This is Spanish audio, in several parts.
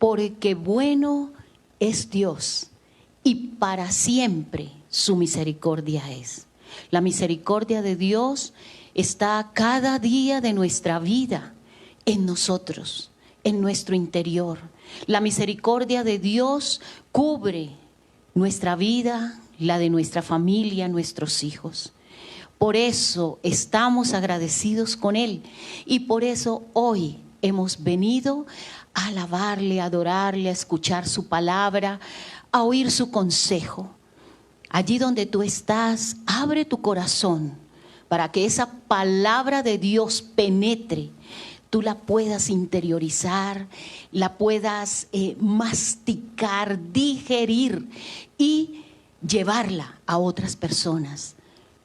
porque bueno es Dios y para siempre su misericordia es. La misericordia de Dios está cada día de nuestra vida en nosotros, en nuestro interior. La misericordia de Dios cubre nuestra vida, la de nuestra familia, nuestros hijos. Por eso estamos agradecidos con Él y por eso hoy hemos venido a alabarle, a adorarle, a escuchar su palabra, a oír su consejo. Allí donde tú estás, abre tu corazón para que esa palabra de Dios penetre, tú la puedas interiorizar, la puedas masticar, digerir y llevarla a otras personas.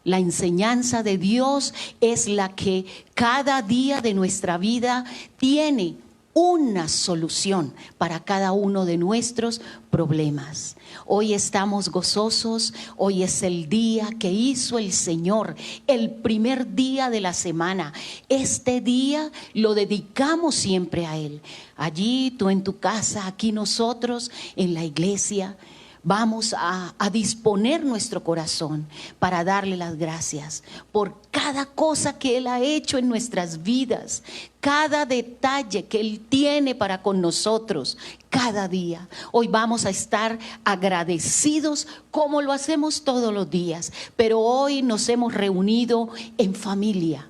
La enseñanza de Dios es la que cada día de nuestra vida tiene una solución para cada uno de nuestros problemas. Hoy estamos gozosos, hoy es el día que hizo el Señor, el primer día de la semana. Este día lo dedicamos siempre a Él. Allí tú en tu casa, aquí nosotros en la iglesia. Vamos a disponer nuestro corazón para darle las gracias por cada cosa que Él ha hecho en nuestras vidas, cada detalle que Él tiene para con nosotros, cada día. Hoy vamos a estar agradecidos como lo hacemos todos los días, pero hoy nos hemos reunido en familia,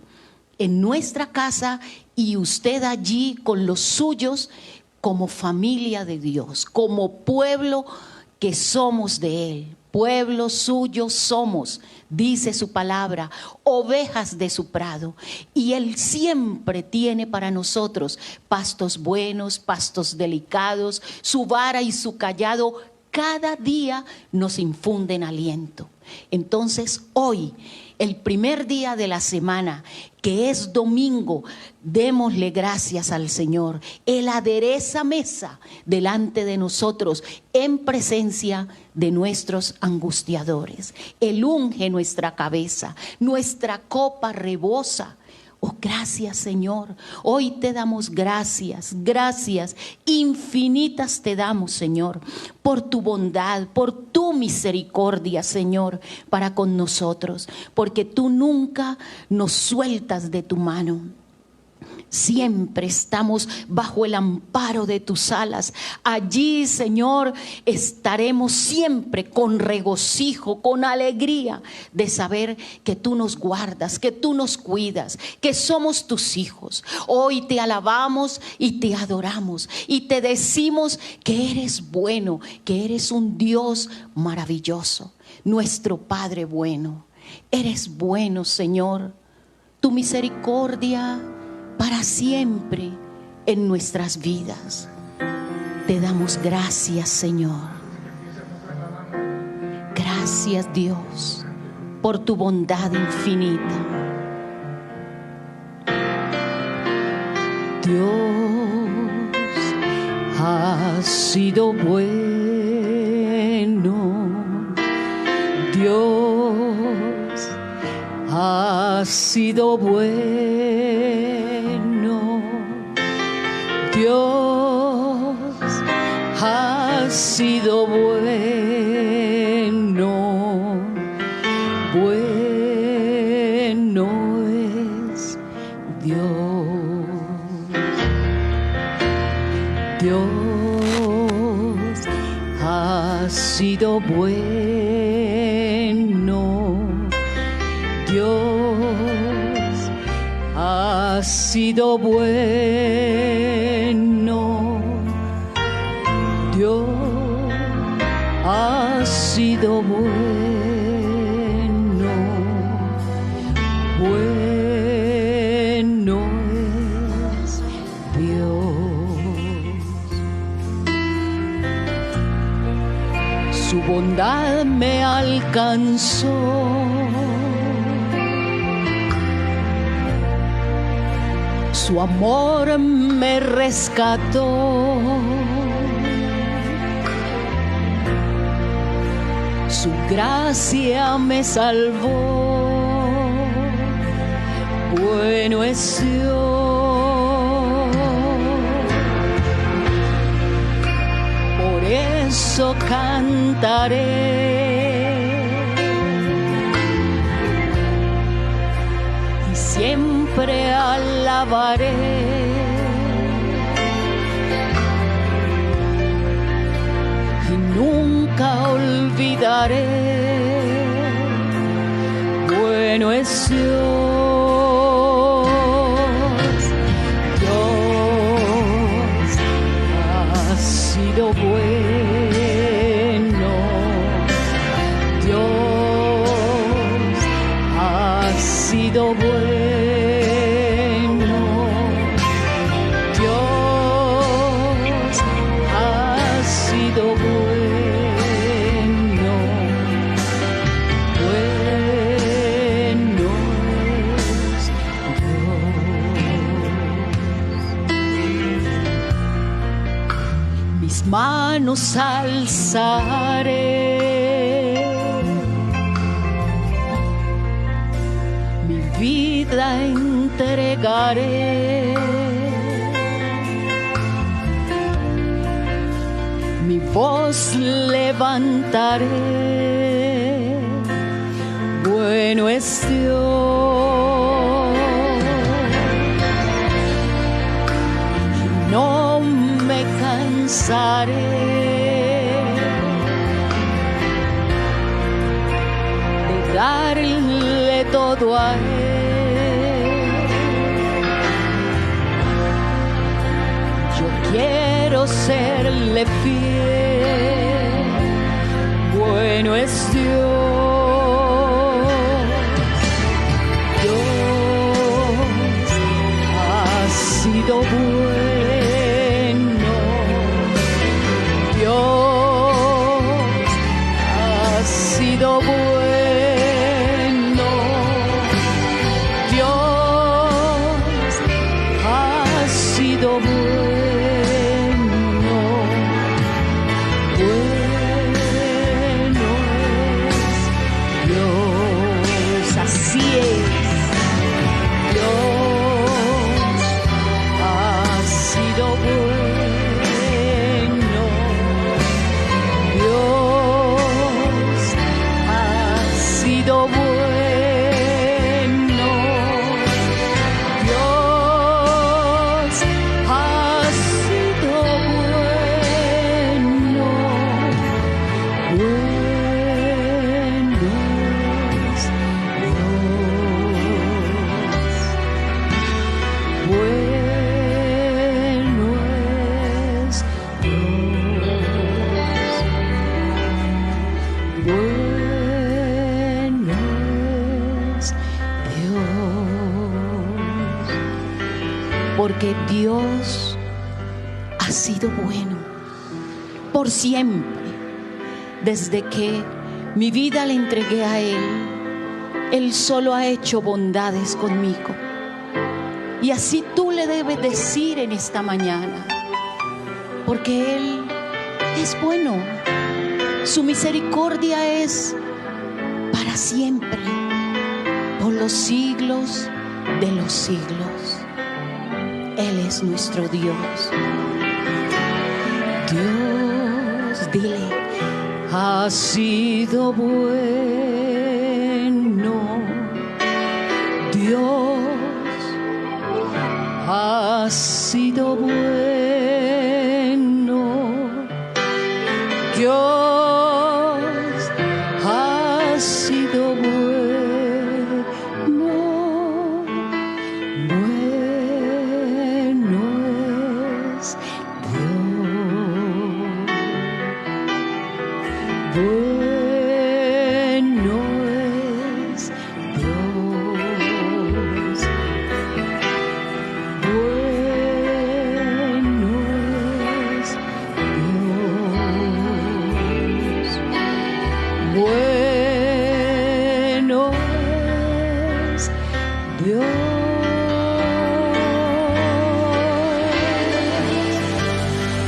en nuestra casa y usted allí con los suyos como familia de Dios, como pueblo que somos de Él, pueblo suyo somos, dice su palabra, ovejas de su prado. Y Él siempre tiene para nosotros pastos buenos, pastos delicados, su vara y su cayado cada día nos infunden aliento. Entonces hoy, el primer día de la semana, que es domingo, démosle gracias al Señor. Él adereza mesa delante de nosotros en presencia de nuestros angustiadores. Él unge nuestra cabeza, nuestra copa rebosa. Oh, gracias, Señor. Hoy te damos gracias, gracias infinitas te damos, Señor, por tu bondad, por tu misericordia, Señor, para con nosotros, porque tú nunca nos sueltas de tu mano. Siempre estamos bajo el amparo de tus alas. Allí, Señor, estaremos siempre con regocijo, con alegría de saber que tú nos guardas, que tú nos cuidas, que somos tus hijos. Hoy te alabamos y te adoramos y te decimos que eres bueno, que eres un Dios maravilloso, nuestro Padre bueno. Eres bueno, Señor. Tu misericordia para siempre en nuestras vidas. Te damos gracias, Señor. Gracias, Dios, por tu bondad infinita. Dios ha sido bueno. Dios ha sido bueno. Dios ha sido bueno, bueno es Dios. Dios ha sido bueno, Dios ha sido bueno, Dios ha sido bueno, bueno es Dios. Su bondad me alcanzó, su amor me rescató, su gracia me salvó. Bueno es Dios. gozo cantaré y siempre alabaré y nunca olvidaré. Bueno es Dios. Bueno, Dios ha sido bueno, Dios ha sido bueno, bueno es Dios. Mis manos alzaré, mi vida entregaré, mi voz levantaré. Bueno es Dios, y no me cansaré de darle todo a Él. Yo quiero serle fiel. Bueno es Dios, Dios ha sido bueno. Bueno, Dios ha sido bueno, bueno es Dios, así es, Dios ha sido bueno. Porque Dios ha sido bueno por siempre. Desde que mi vida le entregué a Él, Él solo ha hecho bondades conmigo. Y así tú le debes decir en esta mañana, porque Él es bueno. Su misericordia es para siempre, por los siglos de los siglos. Él es nuestro Dios. Dios, dile, ha sido bueno. Dios ha sido bueno. Dios ha sido bueno.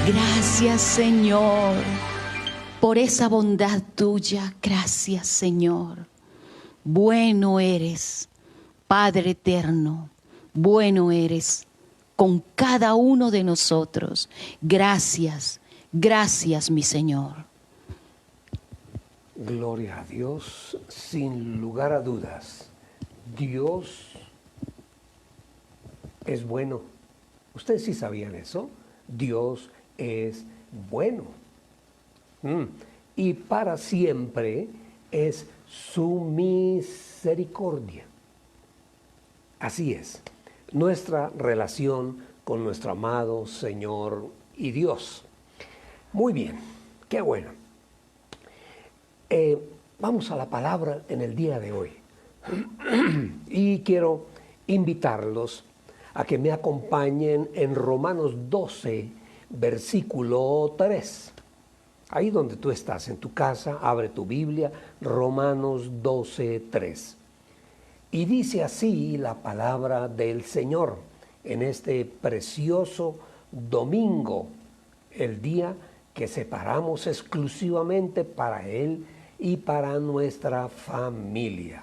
Gracias, Señor, por esa bondad tuya. Gracias, Señor. Bueno eres, Padre eterno. Bueno eres con cada uno de nosotros. Gracias, gracias, mi Señor. Gloria a Dios, sin lugar a dudas. Dios es bueno. ¿Ustedes sí sabían eso? Dios es bueno. Y para siempre es su misericordia. Así es, nuestra relación con nuestro amado Señor y Dios. Muy bien, qué bueno. Vamos a la palabra en el día de hoy. Y quiero invitarlos a que me acompañen en Romanos 12, versículo 3. Ahí donde tú estás, en tu casa, abre tu Biblia, Romanos 12, 3. Y dice así la palabra del Señor en este precioso domingo, el día que separamos exclusivamente para Él y para nuestra familia.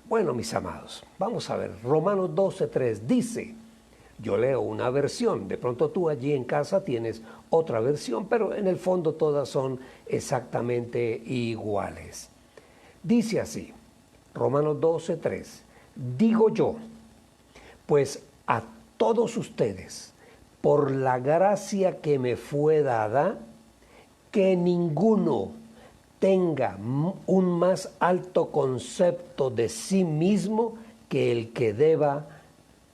Bueno, mis amados, vamos a ver, Romanos 12:3 dice, yo leo una versión, de pronto tú allí en casa tienes otra versión, pero en el fondo todas son exactamente iguales. Dice así, Romanos 12:3, digo yo, pues a todos ustedes, por la gracia que me fue dada, que ninguno tenga un más alto concepto de sí mismo que el que deba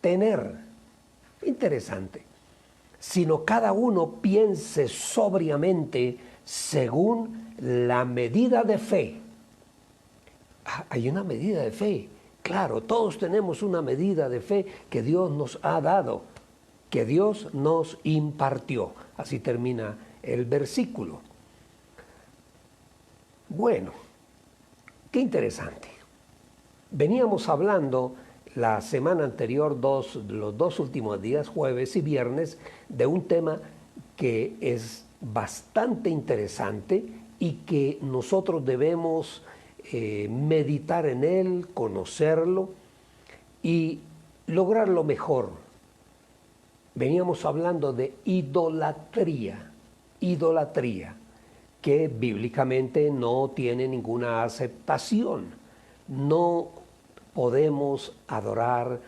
tener. Interesante. Sino cada uno piense sobriamente según la medida de fe. Hay una medida de fe. Claro, todos tenemos una medida de fe que Dios nos ha dado, que Dios nos impartió. Así termina el versículo. Bueno, qué interesante. Veníamos hablando la semana anterior, los dos últimos días, jueves y viernes, de un tema que es bastante interesante y que nosotros debemos meditar en él, conocerlo y lograr lo mejor. Veníamos hablando de idolatría, que bíblicamente no tiene ninguna aceptación. No podemos adorar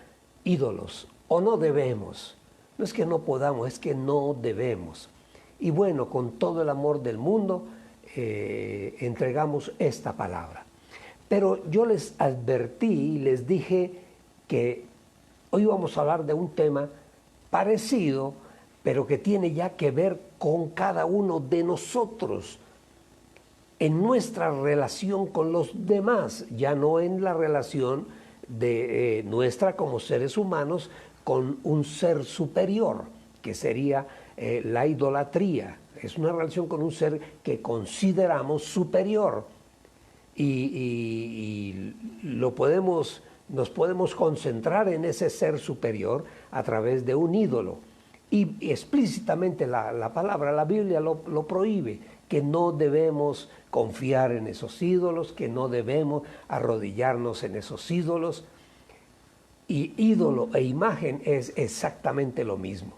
ídolos, o no debemos. No es que no podamos, es que no debemos. Y bueno, con todo el amor del mundo, entregamos esta palabra. Pero yo les advertí y les dije que hoy vamos a hablar de un tema parecido, pero que tiene ya que ver con cada uno de nosotros, en nuestra relación con los demás, ya no en la relación de nuestra como seres humanos con un ser superior, que sería la idolatría. Es una relación con un ser que consideramos superior y nos podemos concentrar en ese ser superior a través de un ídolo. Y explícitamente la palabra, la Biblia lo prohíbe, que no debemos confiar en esos ídolos, que no debemos arrodillarnos en esos ídolos. Y ídolo e imagen es exactamente lo mismo,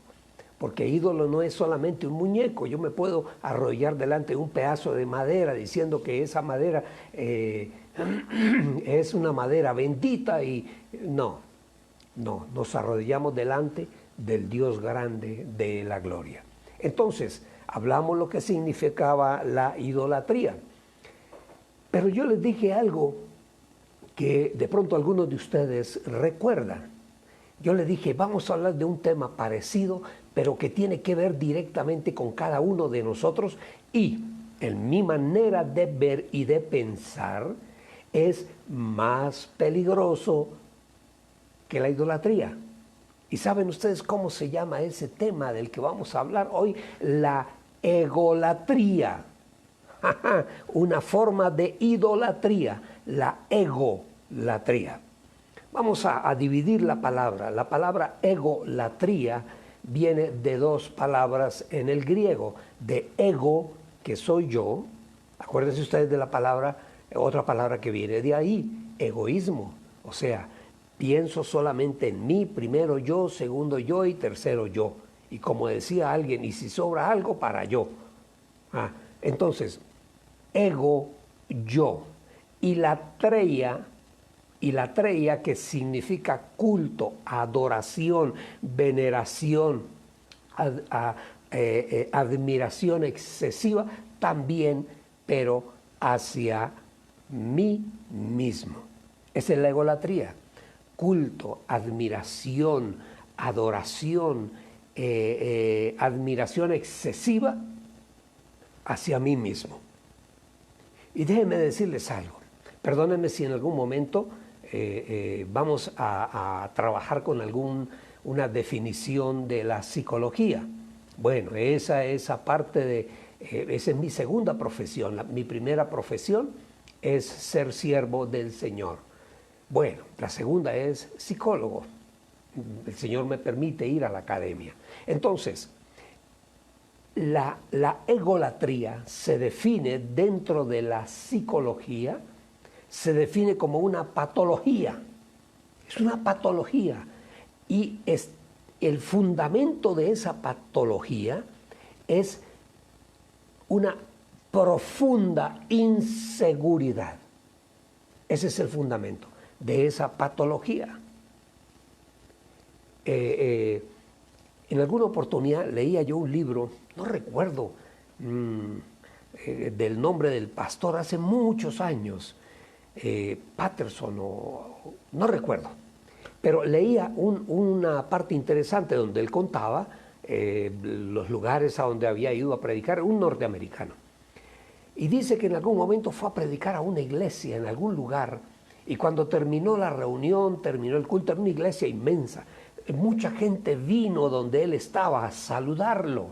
porque ídolo no es solamente un muñeco. Yo me puedo arrodillar delante de un pedazo de madera diciendo que esa madera es una madera bendita y no, nos arrodillamos delante del Dios grande de la gloria. Entonces, hablamos lo que significaba la idolatría. Pero yo les dije algo que de pronto algunos de ustedes recuerdan. Yo les dije, vamos a hablar de un tema parecido, pero que tiene que ver directamente con cada uno de nosotros, y en mi manera de ver y de pensar es más peligroso que la idolatría. ¿Y saben ustedes cómo se llama ese tema del que vamos a hablar hoy? La egolatría. Una forma de idolatría, la egolatría. Vamos a dividir la palabra. La palabra egolatría viene de dos palabras en el griego, de ego, que soy yo. Acuérdense ustedes de la palabra, otra palabra que viene de ahí, egoísmo. O sea, pienso solamente en mí, primero yo, segundo yo y tercero yo. Y como decía alguien, y si sobra algo, para yo. Entonces, ego yo. Y latreia, que significa culto, adoración, veneración, admiración excesiva, también, pero hacia mí mismo. Esa es la egolatría. Culto, admiración, adoración, admiración excesiva hacia mí mismo. Y déjenme decirles algo. Perdónenme si en algún momento vamos a trabajar con una definición de la psicología. Bueno, esa parte de, esa es mi segunda profesión. Mi primera profesión es ser siervo del Señor. Bueno, la segunda es psicólogo. El Señor me permite ir a la academia. Entonces, la egolatría se define dentro de la psicología, se define como una patología. Es una patología. Y el fundamento de esa patología es una profunda inseguridad. Ese es el fundamento de esa patología. En alguna oportunidad leía yo un libro, no recuerdo del nombre del pastor, hace muchos años, Patterson, no recuerdo, pero leía una parte interesante donde él contaba los lugares a donde había ido a predicar, un norteamericano. Y dice que en algún momento fue a predicar a una iglesia en algún lugar, y cuando terminó la reunión, terminó el culto, era una iglesia inmensa. Mucha gente vino donde él estaba a saludarlo,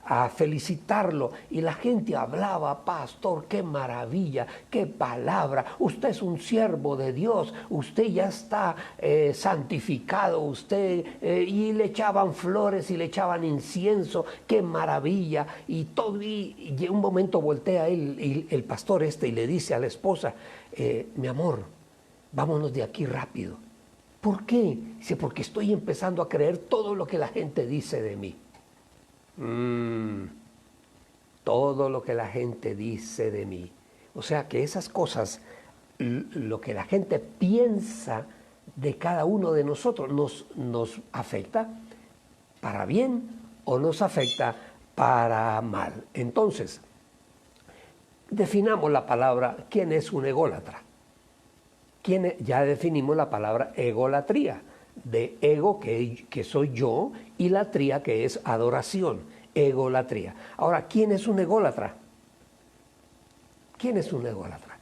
a felicitarlo, y la gente hablaba: pastor, qué maravilla, qué palabra, usted es un siervo de Dios, usted ya está santificado, usted, y le echaban flores y le echaban incienso, qué maravilla, y todo, y un momento voltea él, el pastor y le dice a la esposa: mi amor, vámonos de aquí rápido. ¿Por qué? Dice: porque estoy empezando a creer todo lo que la gente dice de mí. Todo lo que la gente dice de mí. O sea que esas cosas, lo que la gente piensa de cada uno de nosotros, nos afecta para bien o nos afecta para mal. Entonces, definamos la palabra. ¿Quién es un ególatra? Ya definimos la palabra egolatría, de ego, que soy yo, y latría, que es adoración, egolatría. Ahora, ¿quién es un ególatra? ¿Quién es un ególatra?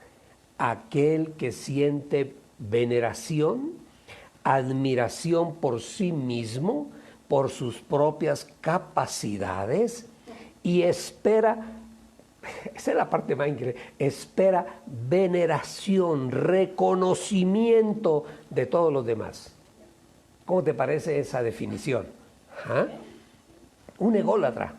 Aquel que siente veneración, admiración por sí mismo, por sus propias capacidades, y espera, esa es la parte más increíble, espera veneración, reconocimiento de todos los demás. ¿Cómo te parece esa definición? ¿Ah? Un ególatra.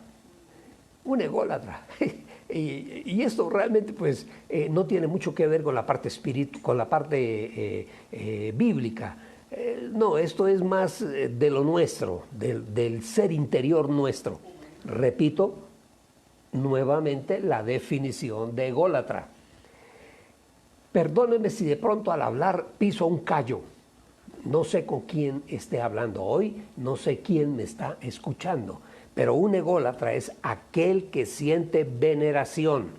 Y esto realmente pues no tiene mucho que ver con la parte bíblica. No, esto es más de lo nuestro, del ser interior nuestro. Repito nuevamente la definición de ególatra. Perdónenme si de pronto al hablar piso un callo. No sé con quién esté hablando hoy, no sé quién me está escuchando, pero un ególatra es aquel que siente veneración,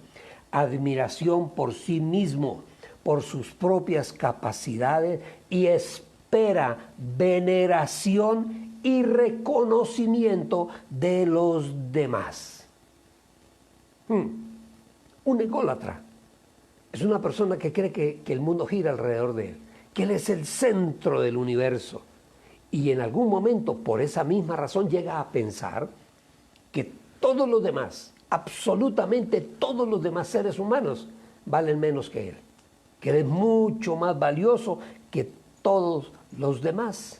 admiración por sí mismo, por sus propias capacidades, y espera veneración y reconocimiento de los demás. Un ególatra es una persona que cree que el mundo gira alrededor de él, que él es el centro del universo, y en algún momento, por esa misma razón, llega a pensar que todos los demás, absolutamente todos los demás seres humanos, valen menos que él es mucho más valioso que todos los demás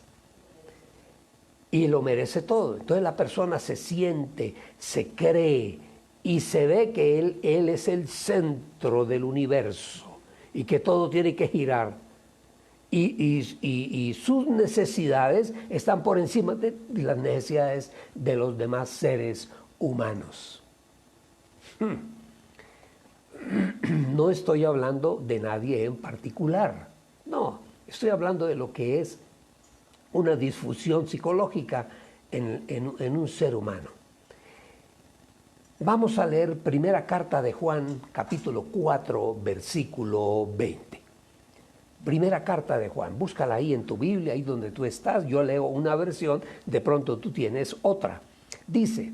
y lo merece todo. Entonces la persona se siente, se cree y se ve que él es el centro del universo y que todo tiene que girar. Y sus necesidades están por encima de las necesidades de los demás seres humanos. no estoy hablando de nadie en particular. No, estoy hablando de lo que es una disfunción psicológica en un ser humano. Vamos a leer primera carta de Juan, capítulo 4, versículo 20. Primera carta de Juan, búscala ahí en tu Biblia, ahí donde tú estás. Yo leo una versión, de pronto tú tienes otra. Dice,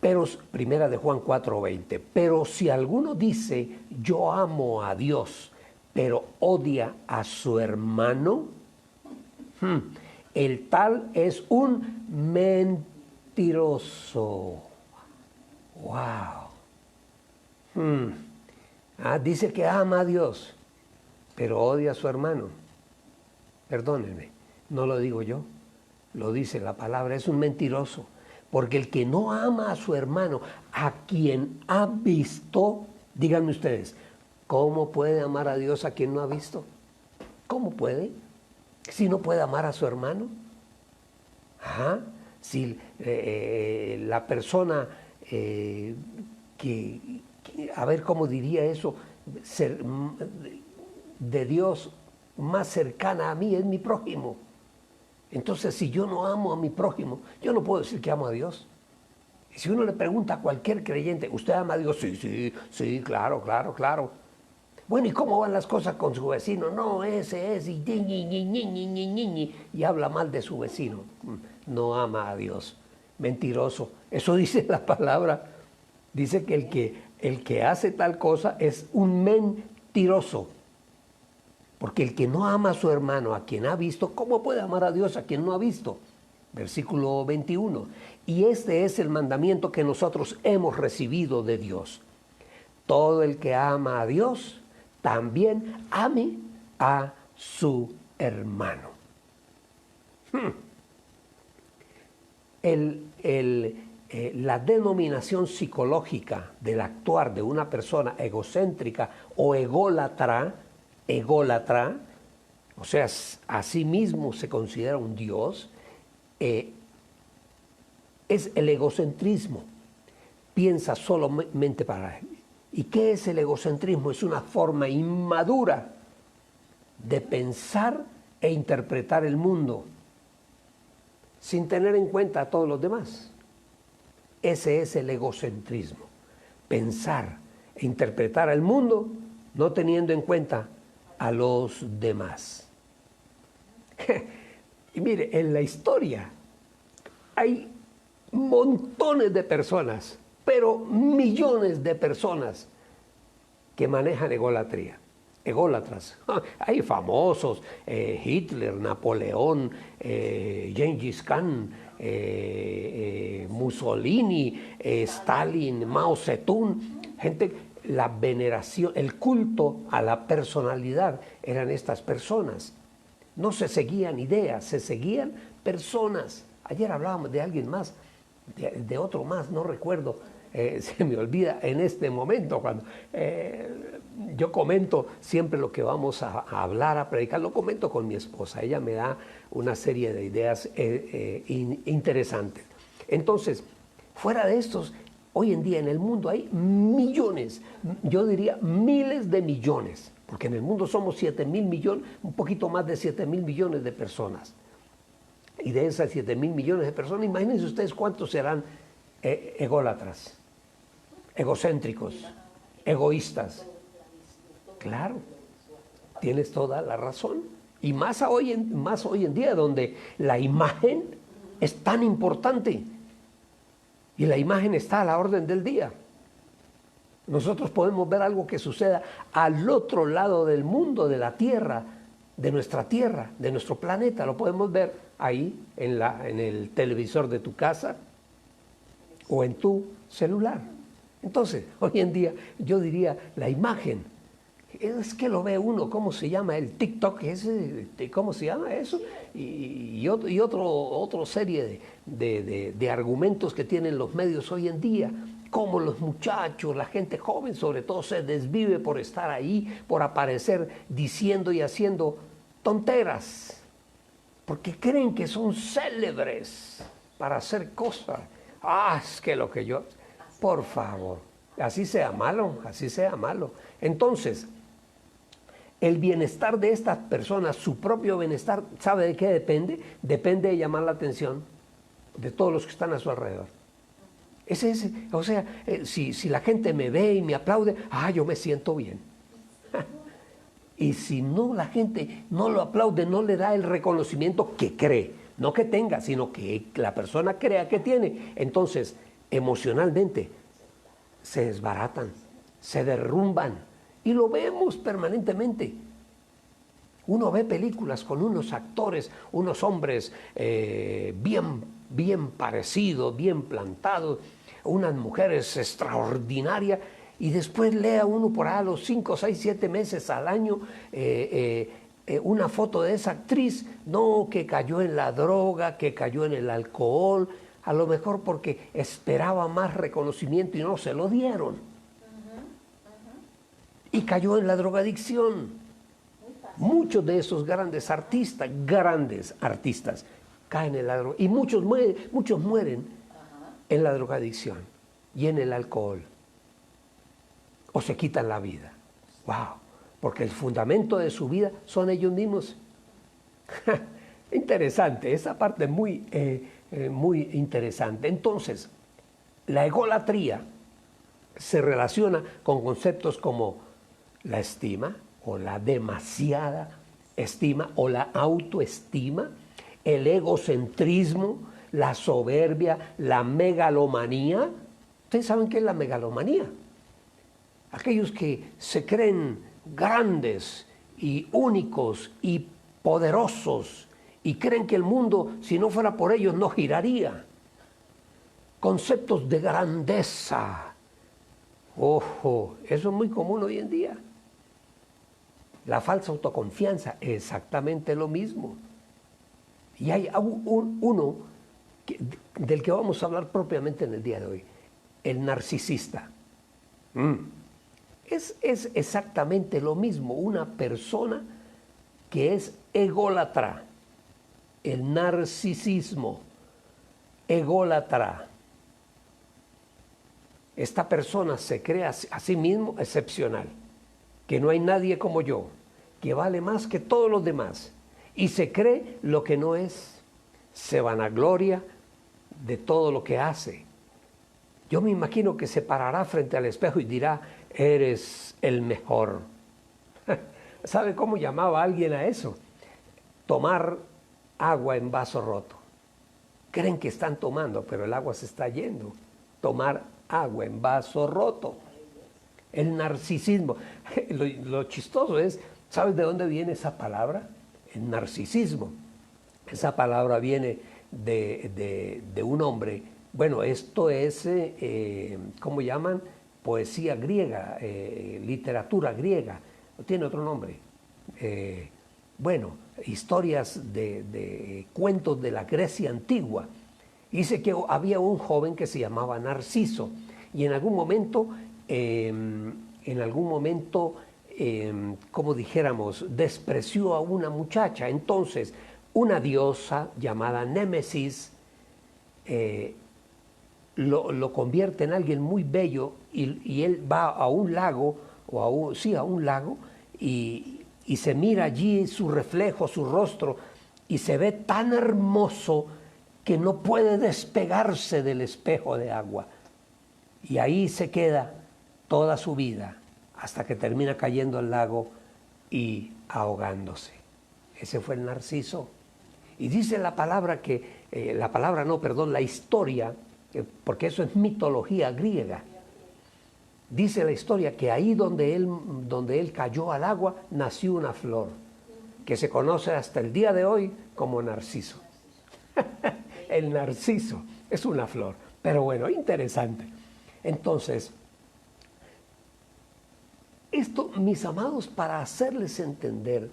pero, primera de Juan 4:20, pero si alguno dice, yo amo a Dios, pero odia a su hermano, el tal es un mentiroso. ¡Wow! Dice que ama a Dios, pero odia a su hermano. Perdónenme, no lo digo yo, lo dice la palabra, es un mentiroso. Porque el que no ama a su hermano, a quien ha visto, díganme ustedes, ¿cómo puede amar a Dios a quien no ha visto? ¿Cómo puede? Si no puede amar a su hermano. Si la persona a ver cómo diría eso, de Dios más cercana a mí es mi prójimo. Entonces, si yo no amo a mi prójimo, yo no puedo decir que amo a Dios. Y si uno le pregunta a cualquier creyente, ¿usted ama a Dios? Sí, claro. Bueno, ¿y cómo van las cosas con su vecino? No, ese es, y habla mal de su vecino. No ama a Dios. Mentiroso. Eso dice la palabra. Dice que el que hace tal cosa es un mentiroso. Porque el que no ama a su hermano, a quien ha visto, ¿cómo puede amar a Dios a quien no ha visto? Versículo 21. Y este es el mandamiento que nosotros hemos recibido de Dios. Todo el que ama a Dios, también ame a su hermano. La denominación psicológica del actuar de una persona egocéntrica o ególatra, o sea, a sí mismo se considera un Dios, es el egocentrismo. Piensa solamente para él. ¿Y qué es el egocentrismo? Es una forma inmadura de pensar e interpretar el mundo sin tener en cuenta a todos los demás. Ese es el egocentrismo. Pensar e interpretar el mundo no teniendo en cuenta a los demás. Y mire, en la historia hay montones de personas, pero millones de personas que manejan egolatría, ególatras. Hay famosos, Hitler, Napoleón, Gengis Khan, Mussolini, Stalin, Mao Zedong, gente, la veneración, el culto a la personalidad eran estas personas. No se seguían ideas, se seguían personas. Ayer hablábamos de alguien más, de otro más, no recuerdo, se me olvida en este momento, cuando yo comento siempre lo que vamos a hablar, a predicar, lo comento con mi esposa, ella me da una serie de ideas interesantes. Entonces, fuera de estos, hoy en día en el mundo hay millones, yo diría miles de millones, porque en el mundo somos 7,000 millones, un poquito más de 7,000 millones de personas. Y de esas 7,000 millones de personas, imagínense ustedes cuántos serán ególatras, egocéntricos, egoístas. Claro, tienes toda la razón. Y más hoy en día, donde la imagen es tan importante. Y la imagen está a la orden del día. Nosotros podemos ver algo que suceda al otro lado del mundo, de la Tierra, de nuestra Tierra, de nuestro planeta. Lo podemos ver ahí en el televisor de tu casa o en tu celular. Entonces, hoy en día yo diría la imagen. Es que lo ve uno, ¿cómo se llama? El TikTok, ¿cómo se llama eso? Y otra serie de argumentos que tienen los medios hoy en día. Cómo los muchachos, la gente joven sobre todo, se desvive por estar ahí, por aparecer diciendo y haciendo tonteras. Porque creen que son célebres para hacer cosas. Es que lo que yo... Por favor, Así sea malo, así sea malo. Entonces, el bienestar de estas personas, su propio bienestar, ¿sabe de qué depende? Depende de llamar la atención de todos los que están a su alrededor. O sea, si la gente me ve y me aplaude, yo me siento bien. Y si no, la gente no lo aplaude, no le da el reconocimiento que cree, no que tenga, sino que la persona crea que tiene, entonces emocionalmente se desbaratan, se derrumban, y lo vemos permanentemente. Uno ve películas con unos actores, unos hombres bien parecidos, bien plantados, unas mujeres extraordinarias, y después lea uno por ahí a los 5, 6, 7 meses al año una foto de esa actriz, no, que cayó en la droga, que cayó en el alcohol, a lo mejor porque esperaba más reconocimiento y no se lo dieron. Y cayó en la drogadicción. Muchos de esos grandes artistas, caen en la droga. Y muchos mueren en la drogadicción y en el alcohol. O se quitan la vida. ¡Wow! Porque el fundamento de su vida son ellos mismos. Interesante, esa parte es muy interesante. Entonces, la egolatría se relaciona con conceptos como la estima, o la demasiada estima, o la autoestima, el egocentrismo, la soberbia, la megalomanía. ¿Ustedes saben qué es la megalomanía? Aquellos que se creen grandes y únicos y poderosos y creen que el mundo, si no fuera por ellos, no giraría. Conceptos de grandeza. Ojo, eso es muy común hoy en día. La falsa autoconfianza, exactamente lo mismo. Y hay uno del que vamos a hablar propiamente en el día de hoy, el narcisista. Es exactamente lo mismo, una persona que es ególatra. El narcisismo, ególatra. Esta persona se cree a sí mismo excepcional, que no hay nadie como yo, que vale más que todos los demás, y se cree lo que no es, se vanagloria de todo lo que hace. Yo me imagino que se parará frente al espejo y dirá, eres el mejor. ¿Sabe cómo llamaba alguien a eso? Tomar agua en vaso roto. Creen que están tomando, pero el agua se está yendo. Tomar agua en vaso roto. El narcisismo. Lo chistoso es, ¿sabes de dónde viene esa palabra? El narcisismo. Esa palabra viene de un hombre. Bueno, esto es, ¿cómo llaman? Poesía griega, literatura griega. Tiene otro nombre. Historias de cuentos de la Grecia antigua. Dice que había un joven que se llamaba Narciso y en algún momento, como dijéramos, despreció a una muchacha. Entonces, una diosa llamada Némesis lo convierte en alguien muy bello y él va a un lago, a un lago y se mira allí su reflejo, su rostro, y se ve tan hermoso que no puede despegarse del espejo de agua. Y ahí se queda toda su vida hasta que termina cayendo al lago y ahogándose. Ese fue el Narciso. Y dice la historia, porque eso es mitología griega. Dice la historia que ahí donde él cayó al agua nació una flor que se conoce hasta el día de hoy como narciso. El narciso es una flor, pero bueno, interesante. Entonces, esto, mis amados, para hacerles entender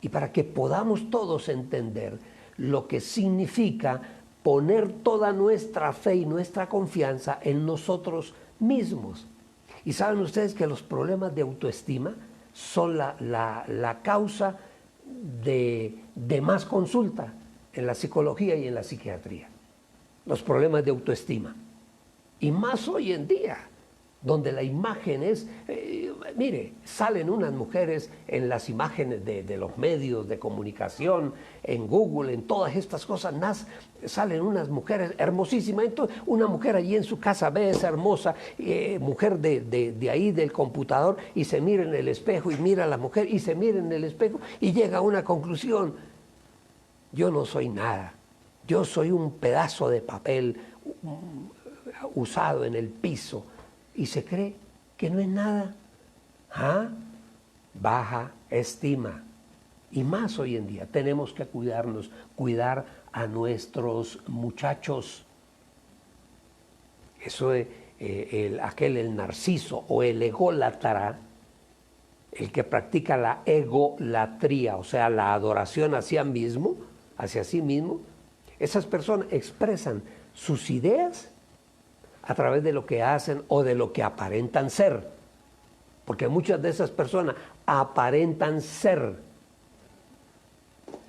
y para que podamos todos entender lo que significa poner toda nuestra fe y nuestra confianza en nosotros mismos. Y saben ustedes que los problemas de autoestima son la causa de más consulta en la psicología y en la psiquiatría. Los problemas de autoestima. Y más hoy en día. donde la imagen es, mire, salen unas mujeres en las imágenes de los medios de comunicación, en Google, en todas estas cosas, salen unas mujeres hermosísimas. Entonces, una mujer allí en su casa ve esa hermosa mujer de ahí del computador y se mira en el espejo y mira a la mujer y se mira en el espejo y llega a una conclusión: yo no soy nada, yo soy un pedazo de papel usado en el piso, y se cree que no es nada. ¿Ah? Baja estima. Y más hoy en día tenemos que cuidarnos, cuidar a nuestros muchachos. Eso es el narciso o el ególatra, el que practica la egolatría, o sea, la adoración hacia sí mismo. Esas personas expresan sus ideas a través de lo que hacen o de lo que aparentan ser, porque muchas de esas personas aparentan ser,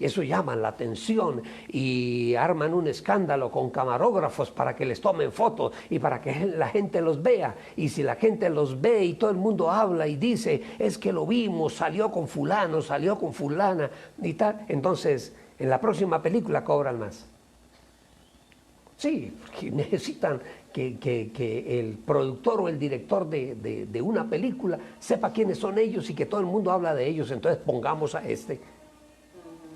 y eso llama la atención, y arman un escándalo con camarógrafos para que les tomen fotos y para que la gente los vea. Y si la gente los ve y todo el mundo habla y dice: es que lo vimos, salió con fulano, salió con fulana y tal, entonces en la próxima película cobran más. Sí, porque necesitan que el productor o el director de una película sepa quiénes son ellos y que todo el mundo habla de ellos, entonces pongamos a este.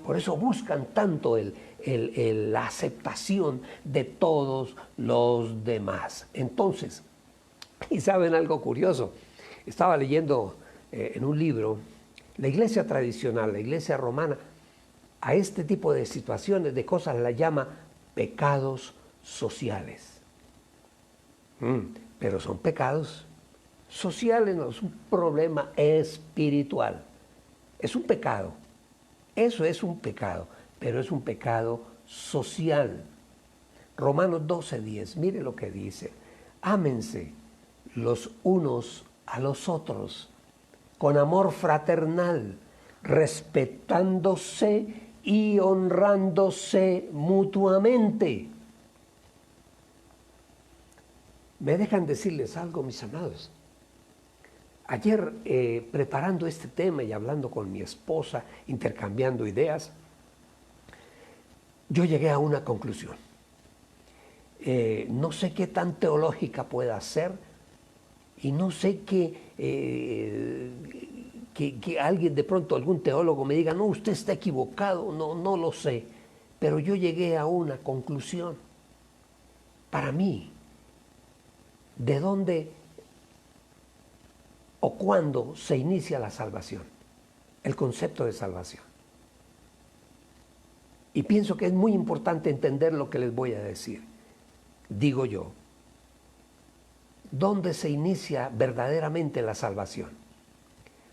Por eso buscan tanto la aceptación de todos los demás. Entonces, y saben algo curioso, estaba leyendo en un libro, la iglesia tradicional, la iglesia romana, a este tipo de situaciones, de cosas, la llama pecados sociales. Pero son pecados sociales, no es un problema espiritual. Es un pecado. Eso es un pecado, pero es un pecado social. Romanos 12:10, mire lo que dice: ámense los unos a los otros con amor fraternal, respetándose y honrándose mutuamente. ¿Me dejan decirles algo, mis amados? Ayer, preparando este tema y hablando con mi esposa, intercambiando ideas, yo llegué a una conclusión. No sé qué tan teológica pueda ser, y no sé que alguien de pronto, algún teólogo me diga: no, usted está equivocado, no lo sé. Pero yo llegué a una conclusión. Para mí, ¿de dónde o cuándo se inicia la salvación? El concepto de salvación. Y pienso que es muy importante entender lo que les voy a decir. Digo yo, ¿dónde se inicia verdaderamente la salvación?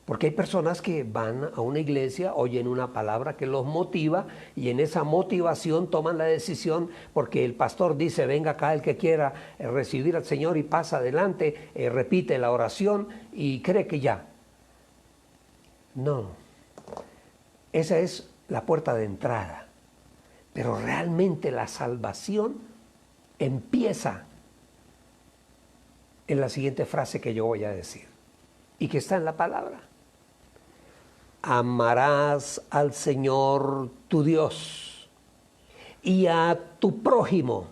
Porque hay personas que van a una iglesia, oyen una palabra que los motiva, y en esa motivación toman la decisión, porque el pastor dice: venga acá el que quiera recibir al Señor, y pasa adelante, repite la oración y cree que ya. No, esa es la puerta de entrada, pero realmente la salvación empieza en la siguiente frase que yo voy a decir, y que está en la palabra: amarás al Señor tu Dios y a tu prójimo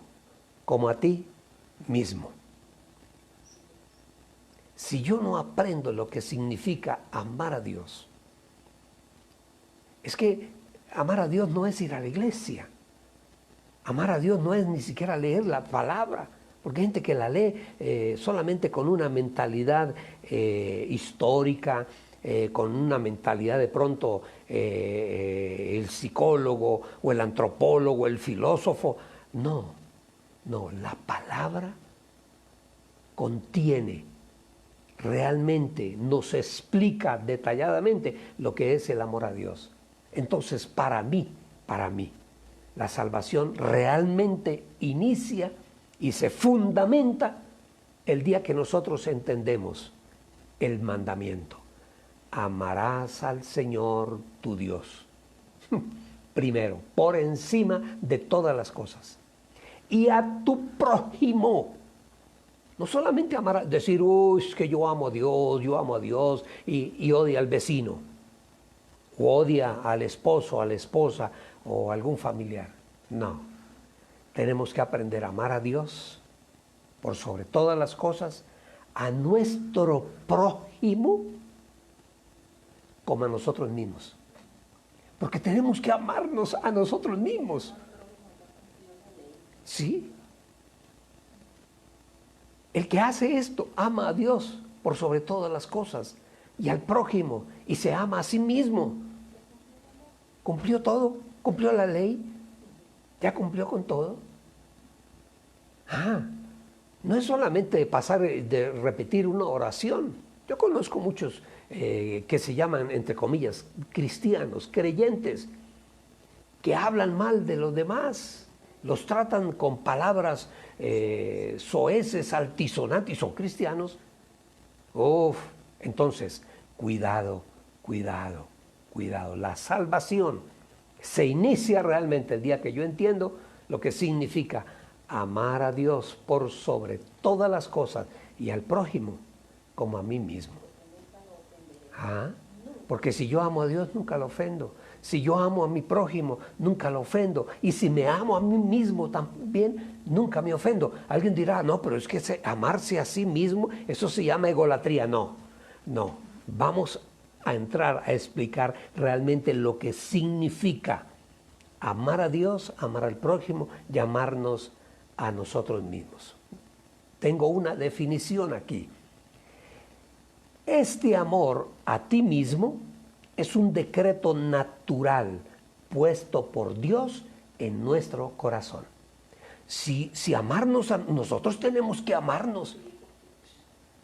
como a ti mismo. Si yo no aprendo lo que significa amar a Dios, es que amar a Dios no es ir a la iglesia. Amar a Dios no es ni siquiera leer la palabra, porque hay gente que la lee solamente con una mentalidad histórica, con una mentalidad de pronto el psicólogo o el antropólogo, el filósofo. No, la palabra contiene, realmente nos explica detalladamente lo que es el amor a Dios. Entonces, para mí, la salvación realmente inicia y se fundamenta el día que nosotros entendemos el mandamiento: amarás al Señor tu Dios primero, por encima de todas las cosas, y a tu prójimo No solamente amar, decir, uy, es que yo amo a Dios, y odia al vecino, o odia al esposo, a la esposa, o algún familiar. No, tenemos que aprender a amar a Dios por sobre todas las cosas, a nuestro prójimo como a nosotros mismos. Porque tenemos que amarnos a nosotros mismos. ¿Sí? El que hace esto ama a Dios por sobre todas las cosas y al prójimo, y se ama a sí mismo. ¿Cumplió todo? ¿Cumplió la ley? ¿Ya cumplió con todo? No es solamente pasar de repetir una oración. Yo conozco muchos que se llaman, entre comillas, cristianos, creyentes, que hablan mal de los demás, los tratan con palabras soeces, altisonantes, y son cristianos. Entonces, cuidado. La salvación se inicia realmente el día que yo entiendo lo que significa amar a Dios por sobre todas las cosas y al prójimo como a mí mismo. Porque si yo amo a Dios, nunca lo ofendo. Si yo amo a mi prójimo, nunca lo ofendo. Y si me amo a mí mismo también, nunca me ofendo. Alguien dirá, no, pero es que amarse a sí mismo, eso se llama egolatría. No. Vamos a entrar a explicar realmente lo que significa amar a Dios, amar al prójimo y amarnos a nosotros mismos. Tengo una definición aquí. Este amor a ti mismo es un decreto natural puesto por Dios en nuestro corazón. Si amarnos a nosotros, tenemos que amarnos.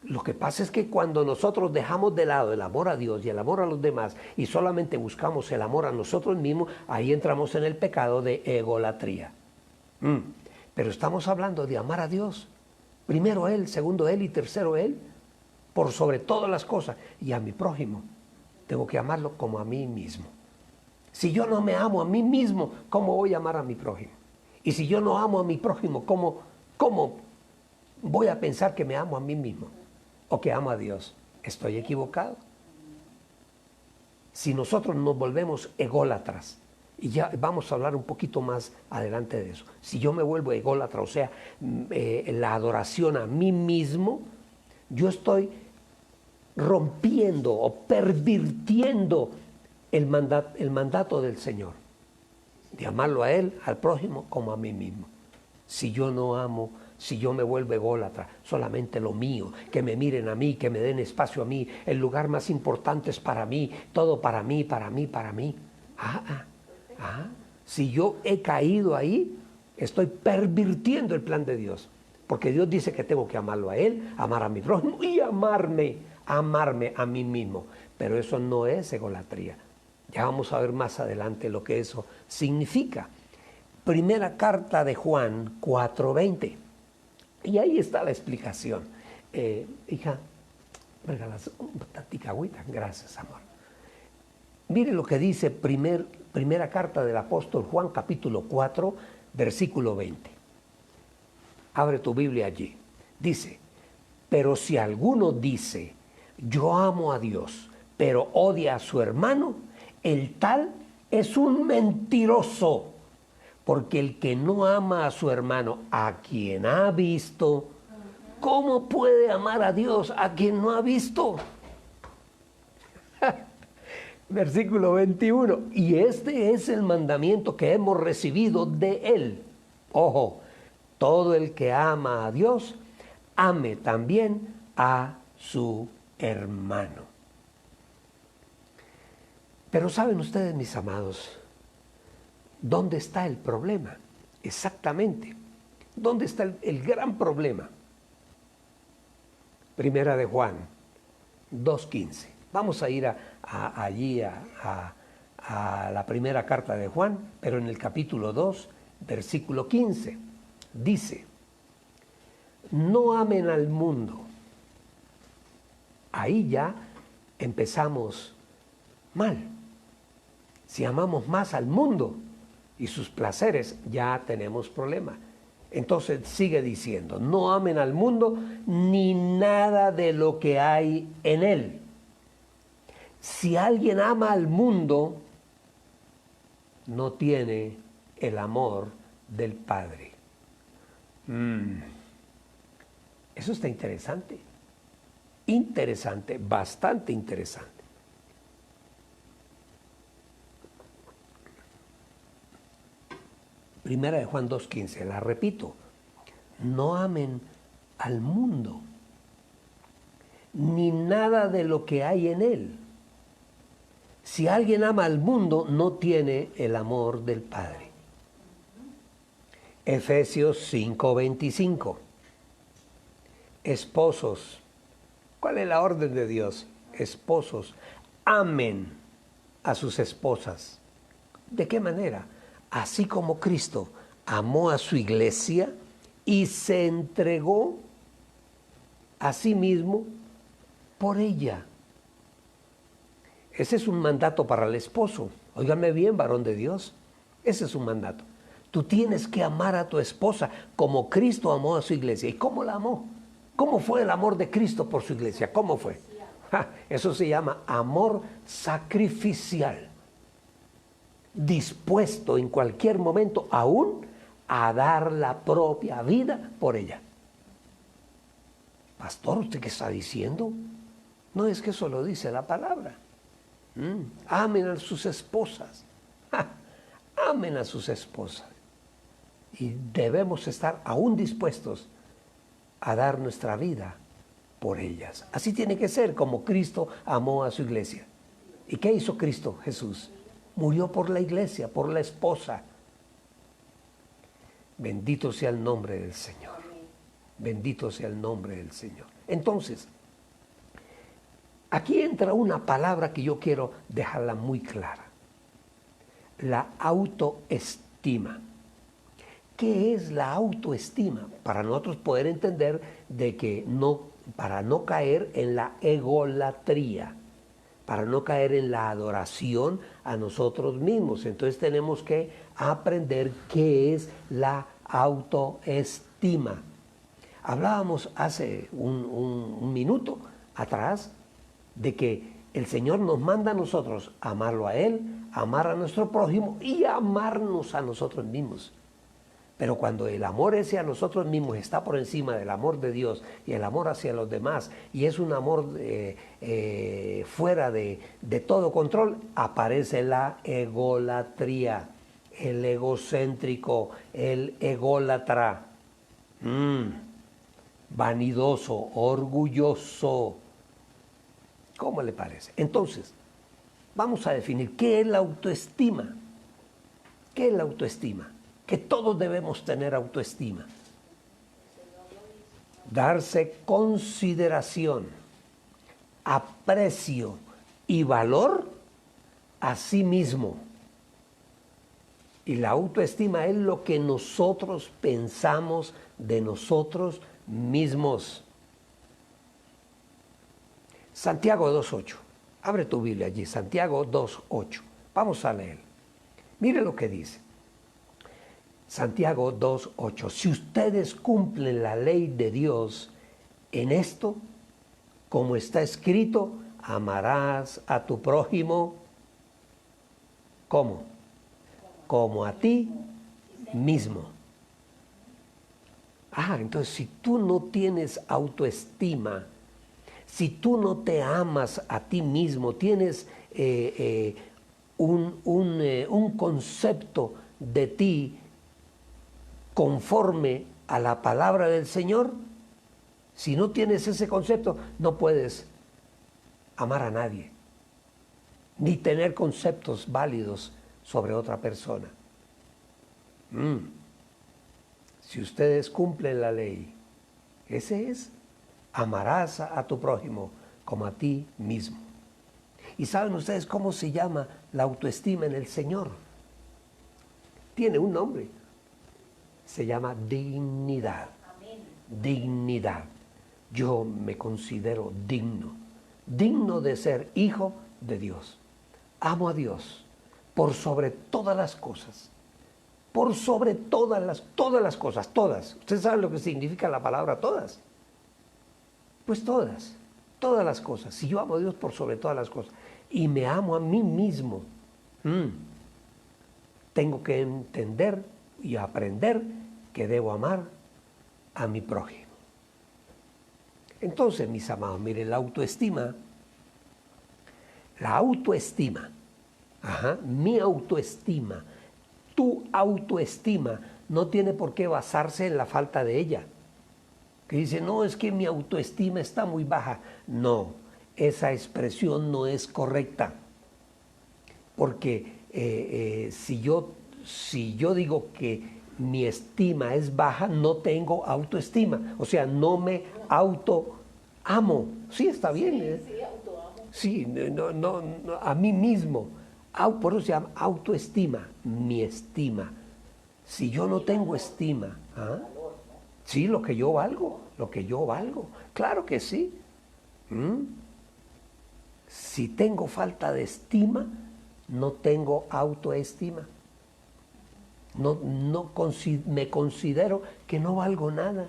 Lo que pasa es que cuando nosotros dejamos de lado el amor a Dios y el amor a los demás y solamente buscamos el amor a nosotros mismos, ahí entramos en el pecado de egolatría. Pero estamos hablando de amar a Dios. Primero Él, segundo Él y tercero Él, por sobre todas las cosas. Y a mi prójimo tengo que amarlo como a mí mismo. Si yo no me amo a mí mismo, ¿cómo voy a amar a mi prójimo? Y si yo no amo a mi prójimo, ¿cómo voy a pensar que me amo a mí mismo? O que amo a Dios. Estoy equivocado. Si nosotros nos volvemos ególatras, y ya vamos a hablar un poquito más adelante de eso. Si yo me vuelvo ególatra, o sea, la adoración a mí mismo, yo estoy rompiendo o pervirtiendo el mandato del Señor, de amarlo a Él, al prójimo, como a mí mismo. Si yo no amo, si yo me vuelvo ególatra, solamente lo mío, que me miren a mí, que me den espacio a mí, el lugar más importante es para mí, todo para mí. Si yo he caído ahí, estoy pervirtiendo el plan de Dios. Porque Dios dice que tengo que amarlo a Él, amar a mi prójimo y amarme a mí mismo. Pero eso no es egolatría. Ya vamos a ver más adelante lo que eso significa. Primera carta de Juan 4:20. Y ahí está la explicación. Hija, regalas un tatica agüita. Gracias, amor. Mire lo que dice primera carta del apóstol Juan, capítulo 4, versículo 20. Abre tu Biblia allí. Dice, pero si alguno dice, yo amo a Dios, pero odia a su hermano, el tal es un mentiroso. Porque el que no ama a su hermano, a quien ha visto, ¿cómo puede amar a Dios a quien no ha visto? Versículo 21. Y este es el mandamiento que hemos recibido de Él. Ojo, todo el que ama a Dios, ame también a su hermano. Pero saben ustedes, mis amados, ¿dónde está el problema? Exactamente. ¿Dónde está el gran problema? Primera de Juan 2:15. Vamos a ir allí a la primera carta de Juan, pero en el capítulo 2, versículo 15. Dice, no amen al mundo. Ahí ya empezamos mal. Si amamos más al mundo y sus placeres, ya tenemos problema. Entonces sigue diciendo, no amen al mundo ni nada de lo que hay en él. Si alguien ama al mundo, no tiene el amor del Padre. Eso está interesante. Interesante, bastante interesante. Primera de Juan 2:15, la repito. No amen al mundo, ni nada de lo que hay en él. Si alguien ama al mundo, no tiene el amor del Padre. Efesios 5:25. Esposos, ¿cuál es la orden de Dios? Esposos, amen a sus esposas. ¿De qué manera? Así como Cristo amó a su iglesia y se entregó a sí mismo por ella. Ese es un mandato para el esposo. Óigame bien, varón de Dios. Ese es un mandato. Tú tienes que amar a tu esposa como Cristo amó a su iglesia. ¿Y cómo la amó? ¿Cómo fue el amor de Cristo por su iglesia? ¿Cómo fue? Eso se llama amor sacrificial. Dispuesto en cualquier momento aún a dar la propia vida por ella. Pastor, ¿usted qué está diciendo? No es que eso lo dice la palabra. Amen a sus esposas. Amen a sus esposas. Y debemos estar aún dispuestos a dar nuestra vida por ellas. Así tiene que ser como Cristo amó a su iglesia. ¿Y qué hizo Cristo Jesús? Murió por la iglesia, por la esposa. Bendito sea el nombre del Señor. Bendito sea el nombre del Señor. Entonces, aquí entra una palabra que yo quiero dejarla muy clara. La autoestima. ¿Qué es la autoestima? Para nosotros poder entender de que para no caer en la egolatría, para no caer en la adoración a nosotros mismos. Entonces tenemos que aprender qué es la autoestima. Hablábamos hace un minuto atrás de que el Señor nos manda a nosotros amarlo a Él, amar a nuestro prójimo y amarnos a nosotros mismos. Pero cuando el amor ese a nosotros mismos está por encima del amor de Dios y el amor hacia los demás, y es un amor fuera de todo control, aparece la egolatría, el egocéntrico, el ególatra, vanidoso, orgulloso. ¿Cómo le parece? Entonces, vamos a definir qué es la autoestima. ¿Qué es la autoestima? Que todos debemos tener autoestima. Darse consideración, aprecio y valor a sí mismo. Y la autoestima es lo que nosotros pensamos de nosotros mismos. Santiago 2:8. Abre tu Biblia allí, Santiago 2:8. Vamos a leer. Mire lo que dice. Santiago 2:8. Si ustedes cumplen la ley de Dios en esto, como está escrito, amarás a tu prójimo. ¿Cómo? Como a ti mismo. Entonces si tú no tienes autoestima, si tú no te amas a ti mismo, tienes un concepto de ti conforme a la palabra del Señor, si no tienes ese concepto, no puedes amar a nadie, ni tener conceptos válidos sobre otra persona. Si ustedes cumplen la ley, ese es, amarás a tu prójimo como a ti mismo. ¿Y saben ustedes cómo se llama la autoestima en el Señor? Tiene un nombre. Se llama dignidad. Amén. Dignidad. Yo me considero digno de ser hijo de Dios. Amo a Dios por sobre todas las cosas. por sobre todas las cosas, todas. ¿Ustedes saben lo que significa la palabra todas? Pues todas las cosas. Si yo amo a Dios por sobre todas las cosas y me amo a mí mismo, tengo que entender y aprender que debo amar a mi prójimo. Entonces, mis amados, miren, la autoestima, mi autoestima, tu autoestima no tiene por qué basarse en la falta de ella. Que dice, no, es que mi autoestima está muy baja. No, esa expresión no es correcta. Porque si yo digo que mi estima es baja, no tengo autoestima. O sea, no me autoamo. Sí, está bien. Sí, autoamo. Sí, no, a mí mismo. Por eso se llama autoestima, mi estima. Si yo no tengo estima, sí, lo que yo valgo. Claro que sí. Si tengo falta de estima, no tengo autoestima. Me considero que no valgo nada.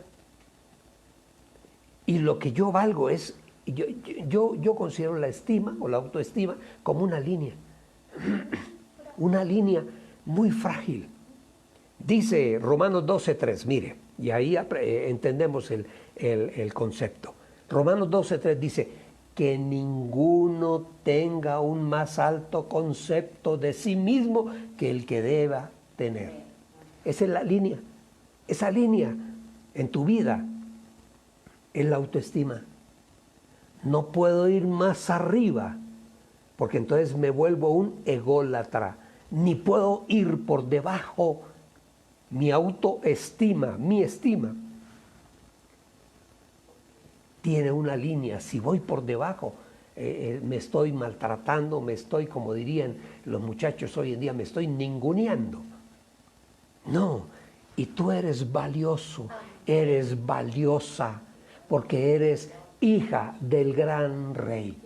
Y lo que yo valgo es, yo considero la estima o la autoestima como una línea muy frágil. Dice Romanos 12:3, mire, y ahí entendemos el concepto. Romanos 12:3 dice, que ninguno tenga un más alto concepto de sí mismo que el que deba tener. Esa es la línea. Esa línea en tu vida es la autoestima. No puedo ir más arriba, porque entonces me vuelvo un ególatra. Ni puedo ir por debajo. Mi autoestima, mi estima, tiene una línea. Si voy por debajo, me estoy maltratando, como dirían los muchachos hoy en día, me estoy ninguneando. No, y tú eres valioso, eres valiosa, porque eres hija del gran rey.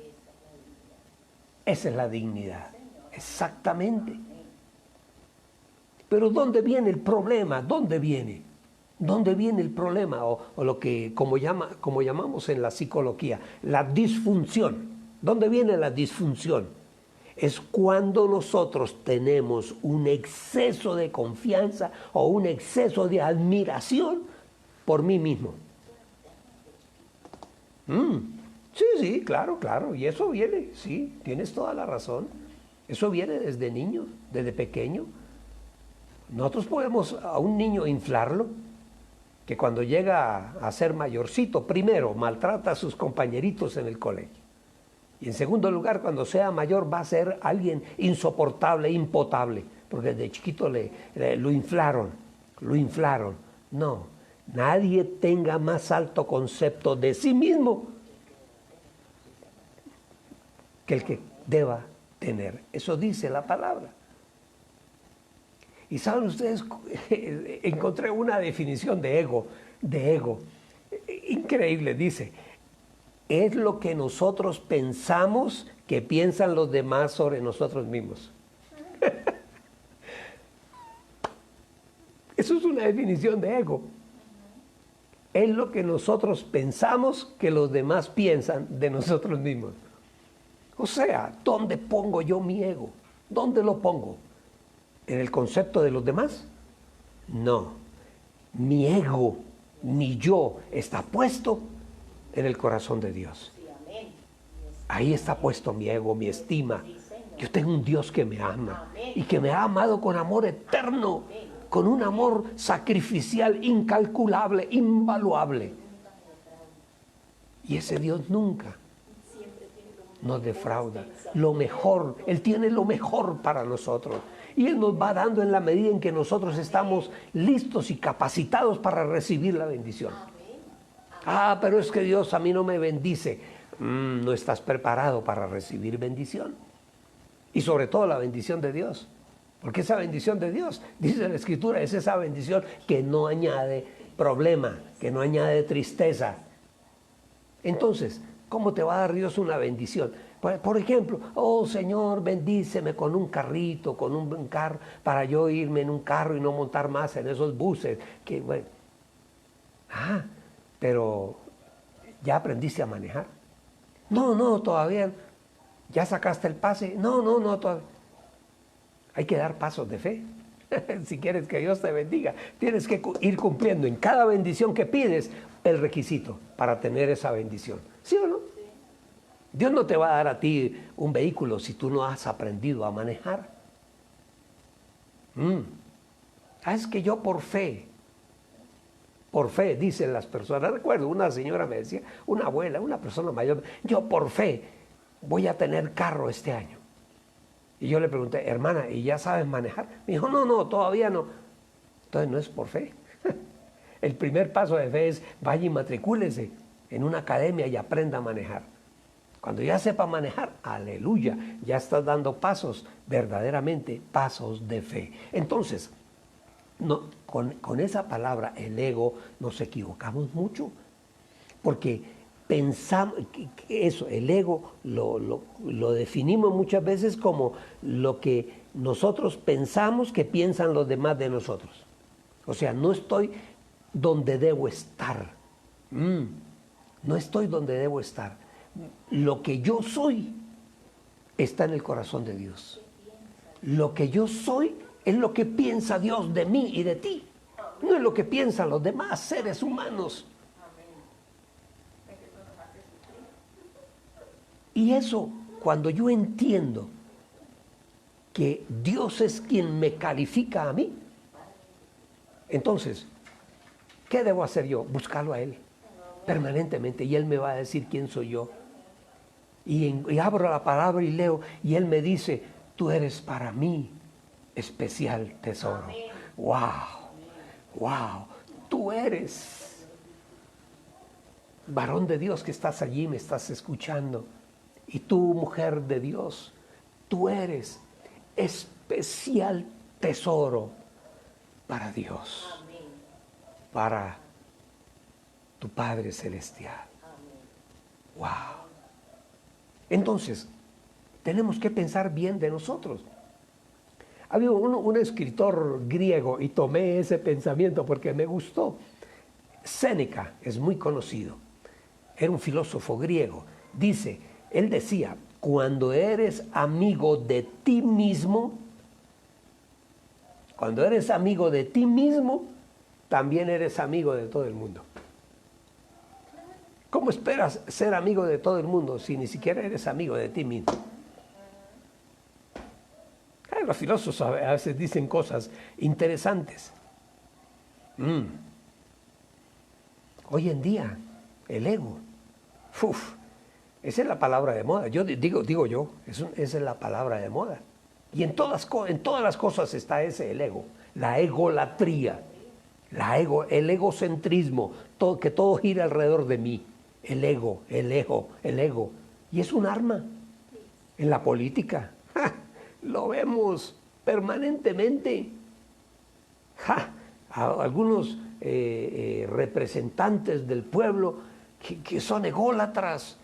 Esa es la dignidad, exactamente. Pero ¿dónde viene el problema? ¿Dónde viene? ¿Dónde viene el problema? O lo que como llamamos en la psicología, la disfunción. ¿Dónde viene la disfunción? Es cuando nosotros tenemos un exceso de confianza o un exceso de admiración por mí mismo. Sí, claro. Y eso viene, sí, tienes toda la razón. Eso viene desde niño, desde pequeño. Nosotros podemos a un niño inflarlo, que cuando llega a ser mayorcito, primero maltrata a sus compañeritos en el colegio. Y en segundo lugar, cuando sea mayor va a ser alguien insoportable, impotable, porque desde chiquito lo inflaron. No, nadie tenga más alto concepto de sí mismo que el que deba tener. Eso dice la palabra. Y saben ustedes, encontré una definición de ego, increíble, dice, es lo que nosotros pensamos que piensan los demás sobre nosotros mismos. Eso es una definición de ego. Es lo que nosotros pensamos que los demás piensan de nosotros mismos. O sea, ¿dónde pongo yo mi ego? ¿Dónde lo pongo? ¿En el concepto de los demás? No. Mi ego, mi yo, está puesto en el corazón de Dios. Ahí está puesto mi ego, mi estima. Yo tengo un Dios que me ama y que me ha amado con amor eterno, con un amor sacrificial, incalculable, invaluable. Y ese Dios nunca nos defrauda. Lo mejor, Él tiene lo mejor para nosotros. Y Él nos va dando en la medida en que nosotros estamos listos y capacitados para recibir la bendición. Pero es que Dios a mí no me bendice. No estás preparado para recibir bendición. Y sobre todo la bendición de Dios. Porque esa bendición de Dios, dice la Escritura, es esa bendición que no añade problema, que no añade tristeza. Entonces, ¿cómo te va a dar Dios una bendición? Por ejemplo, oh Señor, bendíceme con un carrito, con un carro, para yo irme en un carro y no montar más en esos buses. Que, bueno. Pero ¿ya aprendiste a manejar? No, todavía. ¿Ya sacaste el pase? No, todavía. Hay que dar pasos de fe. Si quieres que Dios te bendiga, tienes que ir cumpliendo en cada bendición que pides el requisito para tener esa bendición. ¿Sí o no? Sí. Dios no te va a dar a ti un vehículo si tú no has aprendido a manejar. Es que yo por fe, dicen las personas. Recuerdo, una señora me decía, una abuela, una persona mayor, yo por fe voy a tener carro este año. Y yo le pregunté, hermana, ¿y ya sabes manejar? Me dijo, no, todavía no. Entonces no es por fe. El primer paso de fe es, vaya y matricúlese en una academia y aprenda a manejar. Cuando ya sepa manejar, aleluya, ya estás dando pasos, verdaderamente pasos de fe. Entonces, con esa palabra, el ego, nos equivocamos mucho. Porque pensamos, eso, el ego lo definimos muchas veces como lo que nosotros pensamos que piensan los demás de nosotros. O sea, no estoy donde debo estar. No estoy donde debo estar. Lo que yo soy está en el corazón de Dios. Lo que yo soy es lo que piensa Dios de mí y de ti. No es lo que piensan los demás seres humanos. Y eso, cuando yo entiendo que Dios es quien me califica a mí, entonces, ¿qué debo hacer yo? Buscarlo a Él permanentemente, y Él me va a decir quién soy yo. Y abro la palabra y leo, y Él me dice, tú eres para mí especial tesoro. ¡Wow! Tú eres varón de Dios que estás allí, me estás escuchando. Y tú, mujer de Dios, tú eres especial tesoro para Dios, para tu Padre Celestial. ¡Wow! Entonces, tenemos que pensar bien de nosotros. Había un escritor griego, y tomé ese pensamiento porque me gustó. Séneca es muy conocido, era un filósofo griego. Él decía, cuando eres amigo de ti mismo, también eres amigo de todo el mundo. ¿Cómo esperas ser amigo de todo el mundo si ni siquiera eres amigo de ti mismo? Los filósofos a veces dicen cosas interesantes. Hoy en día, el ego, esa es la palabra de moda. Yo digo yo, esa es la palabra de moda. Y en todas las cosas está el ego, la egolatría, el egocentrismo, que todo gira alrededor de mí. El ego. Y es un arma. En la política, lo vemos permanentemente. Algunos representantes del pueblo que son ególatras,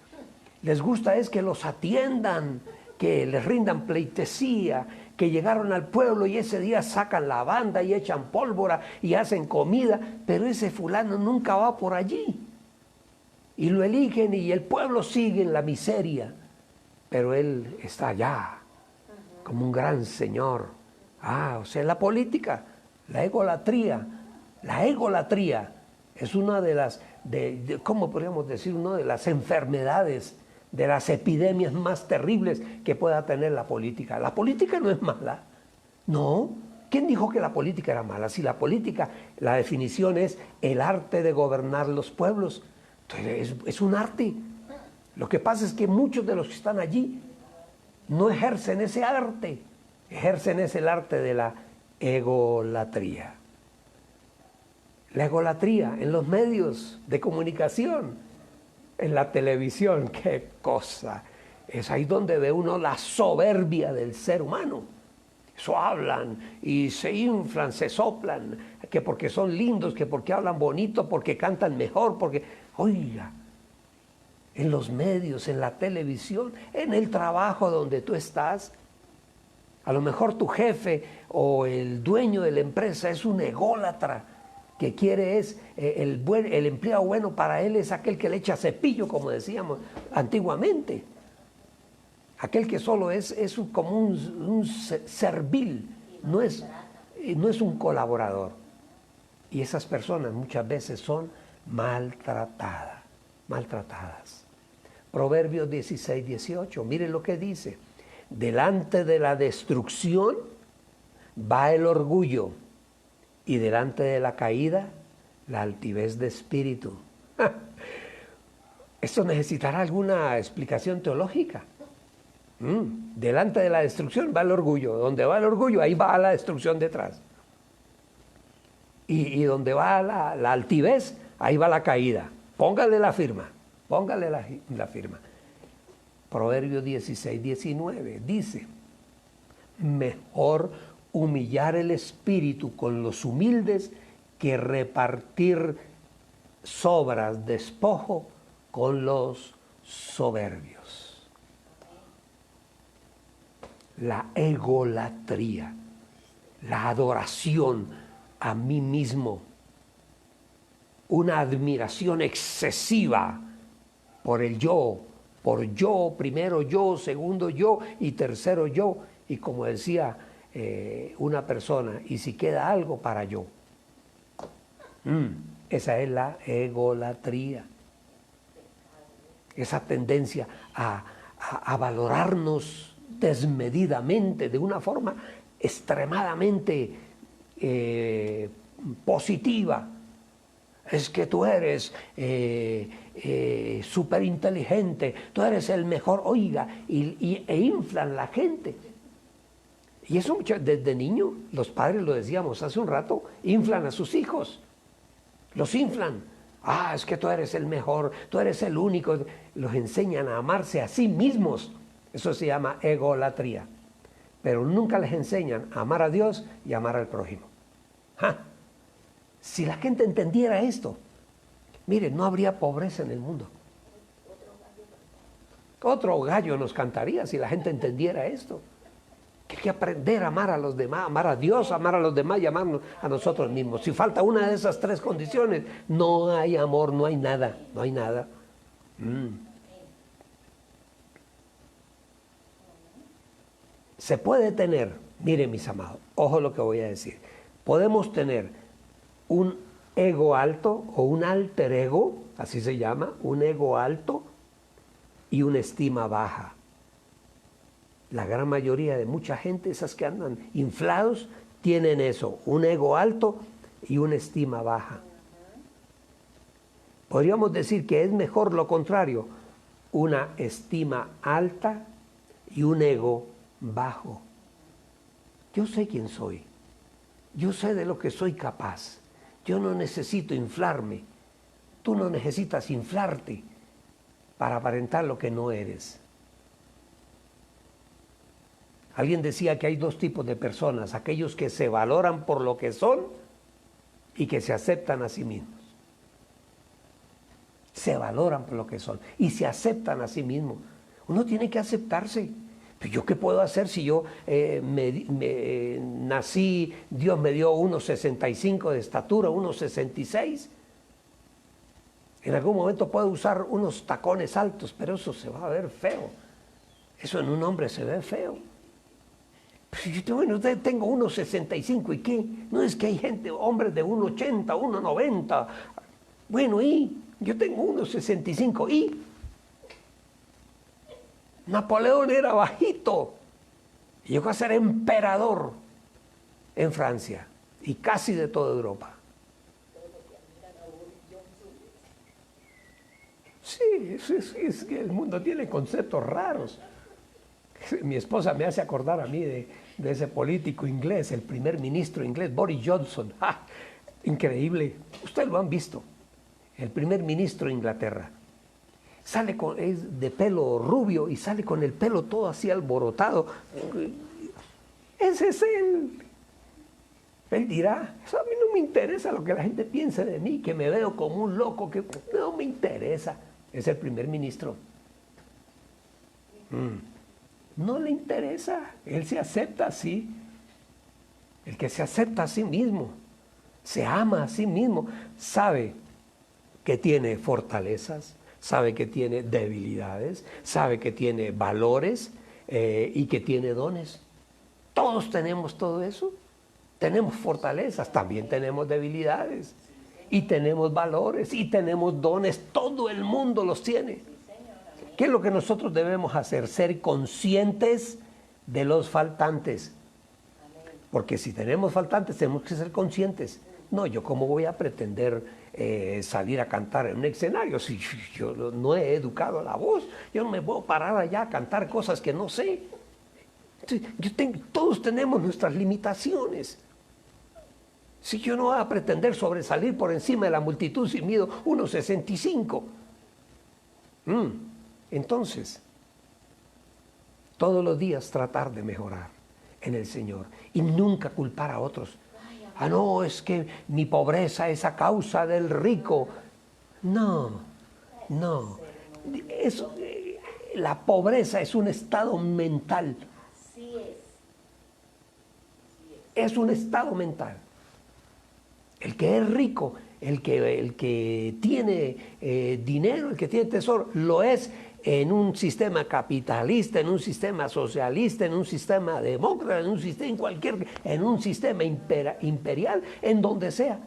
les gusta es que los atiendan, que les rindan pleitesía, que llegaron al pueblo y ese día sacan la banda y echan pólvora y hacen comida, pero ese fulano nunca va por allí. Y lo eligen y el pueblo sigue en la miseria, pero él está allá como un gran señor. O sea, la política, la egolatría es una de las, ¿cómo podríamos decir? Una de las enfermedades, de las epidemias más terribles que pueda tener la política. La política no es mala, no. ¿Quién dijo que la política era mala? Si la política, la definición es el arte de gobernar los pueblos. Entonces es un arte. Lo que pasa es que muchos de los que están allí no ejercen ese arte, el arte de la egolatría. La egolatría en los medios de comunicación, en la televisión, qué cosa. Es ahí donde ve uno la soberbia del ser humano. Eso hablan y se inflan, se soplan, que porque son lindos, que porque hablan bonito, porque cantan mejor, porque, oiga, en los medios, en la televisión, en el trabajo donde tú estás. A lo mejor tu jefe o el dueño de la empresa es un ególatra, que quiere el empleado bueno para él es aquel que le echa cepillo, como decíamos antiguamente. Aquel que solo es como un servil, no es un colaborador. Y esas personas muchas veces son maltratadas. Proverbios 16, 18, miren lo que dice. Delante de la destrucción va el orgullo, y delante de la caída, la altivez de espíritu. ¿Esto necesitará alguna explicación teológica? Delante de la destrucción va el orgullo. Donde va el orgullo, ahí va la destrucción detrás. Y donde va la altivez, ahí va la caída. Póngale la firma. Póngale la firma. Proverbios 16, 19 dice: mejor humillar el espíritu con los humildes que repartir sobras, despojo con los soberbios. La egolatría, la adoración a mí mismo, una admiración excesiva por el yo, primero yo, segundo yo y tercero yo, y como decía una persona, y si queda algo para yo. Esa es la egolatría, esa tendencia a valorarnos desmedidamente, de una forma extremadamente positiva. Es que tú eres súper inteligente, tú eres el mejor, oiga, e inflan la gente. Y eso desde niño, los padres lo decíamos hace un rato, inflan a sus hijos, los inflan. Es que tú eres el mejor, tú eres el único. Los enseñan a amarse a sí mismos. Eso se llama egolatría. Pero nunca les enseñan a amar a Dios y a amar al prójimo. Si la gente entendiera esto, miren, no habría pobreza en el mundo. Otro gallo nos cantaría si la gente entendiera esto. Que hay que aprender a amar a los demás, amar a Dios, amar a los demás y amarnos a nosotros mismos. Si falta una de esas tres condiciones, no hay amor, no hay nada, no hay nada. Se puede tener, miren mis amados, ojo lo que voy a decir, podemos tener un ego alto o un alter ego, así se llama, un ego alto y una estima baja. La gran mayoría de mucha gente, esas que andan inflados, tienen eso, un ego alto y una estima baja. Podríamos decir que es mejor lo contrario, una estima alta y un ego bajo. Yo sé quién soy, yo sé de lo que soy capaz, yo no necesito inflarme, tú no necesitas inflarte para aparentar lo que no eres. Alguien decía que hay dos tipos de personas, aquellos que se valoran por lo que son y que se aceptan a sí mismos. Se valoran por lo que son y se aceptan a sí mismos. Uno tiene que aceptarse. ¿Pero yo qué puedo hacer si yo nací, Dios me dio 1,65 de estatura, 1,66? En algún momento puedo usar unos tacones altos, pero eso se va a ver feo. Eso en un hombre se ve feo. Bueno, tengo 1,65 y qué, no es que hay gente, hombres de 1,80, 1,90. Bueno, y yo tengo 1,65 y Napoleón era bajito y llegó a ser emperador en Francia y casi de toda Europa. Sí, es que el mundo tiene conceptos raros. Mi esposa me hace acordar a mí de ese político inglés, el primer ministro inglés, Boris Johnson. Increíble. Ustedes lo han visto. El primer ministro de Inglaterra. Es de pelo rubio y sale con el pelo todo así alborotado. Ese es él. Él dirá, eso a mí no me interesa lo que la gente piense de mí, que me veo como un loco, que no me interesa. es el primer ministro. No le interesa, él se acepta así. El que se acepta a sí mismo, se ama a sí mismo, sabe que tiene fortalezas, sabe que tiene debilidades, sabe que tiene valores y que tiene dones. Todos tenemos todo eso. Tenemos fortalezas, también tenemos debilidades. Y tenemos valores y tenemos dones. Todo el mundo los tiene. ¿Qué es lo que nosotros debemos hacer? Ser conscientes de los faltantes. Porque si tenemos faltantes, tenemos que ser conscientes. No, yo cómo voy a pretender salir a cantar en un escenario si yo no he educado la voz. Yo no me puedo parar allá a cantar cosas que no sé. Todos tenemos nuestras limitaciones. Si yo no voy a pretender sobresalir por encima de la multitud si mido 1,65. Entonces, todos los días tratar de mejorar en el Señor y nunca culpar a otros. Ah, no, es que mi pobreza es a causa del rico. No. Eso, la pobreza es un estado mental. Es un estado mental. El que es rico, el que tiene dinero, el que tiene tesoro, lo es en un sistema capitalista, en un sistema socialista, en un sistema demócrata, en un sistema imperial, en donde sea.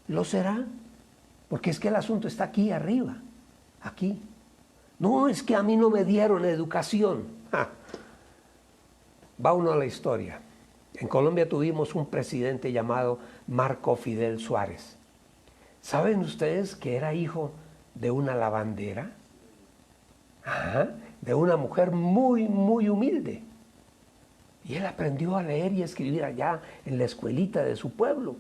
Lo será, porque es que el asunto está aquí arriba, aquí. No es que a mí no me dieron educación. Va uno a la historia. En Colombia tuvimos un presidente llamado Marco Fidel Suárez. ¿Saben ustedes que era hijo de una lavandera? De una mujer muy, muy humilde. Y él aprendió a leer y escribir allá en la escuelita de su pueblo.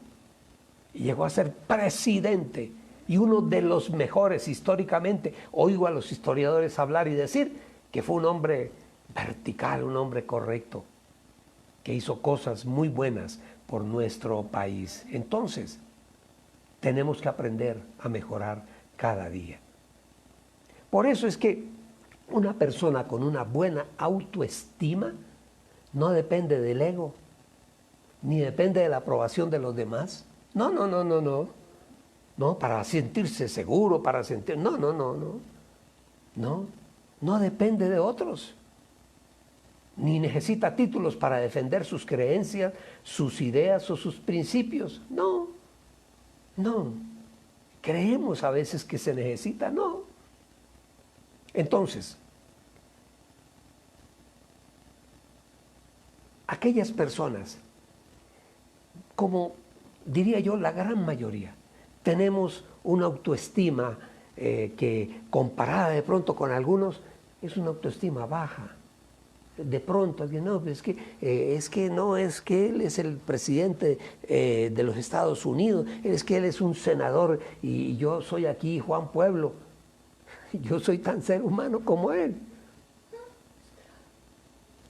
Y llegó a ser presidente y uno de los mejores históricamente. Oigo a los historiadores hablar y decir que fue un hombre vertical, un hombre correcto, que hizo cosas muy buenas por nuestro país. Entonces, tenemos que aprender a mejorar cada día. Por eso es que una persona con una buena autoestima no depende del ego, ni depende de la aprobación de los demás. No. No, para sentirse seguro, No depende de otros. Ni necesita títulos para defender sus creencias, sus ideas o sus principios. No. Creemos a veces que se necesita, no. Entonces, aquellas personas, como diría yo la gran mayoría, tenemos una autoestima que comparada de pronto con algunos, es una autoestima baja. De pronto alguien, no, es que él es el presidente de los Estados Unidos, es que él es un senador y yo soy aquí Juan Pueblo, yo soy tan ser humano como él.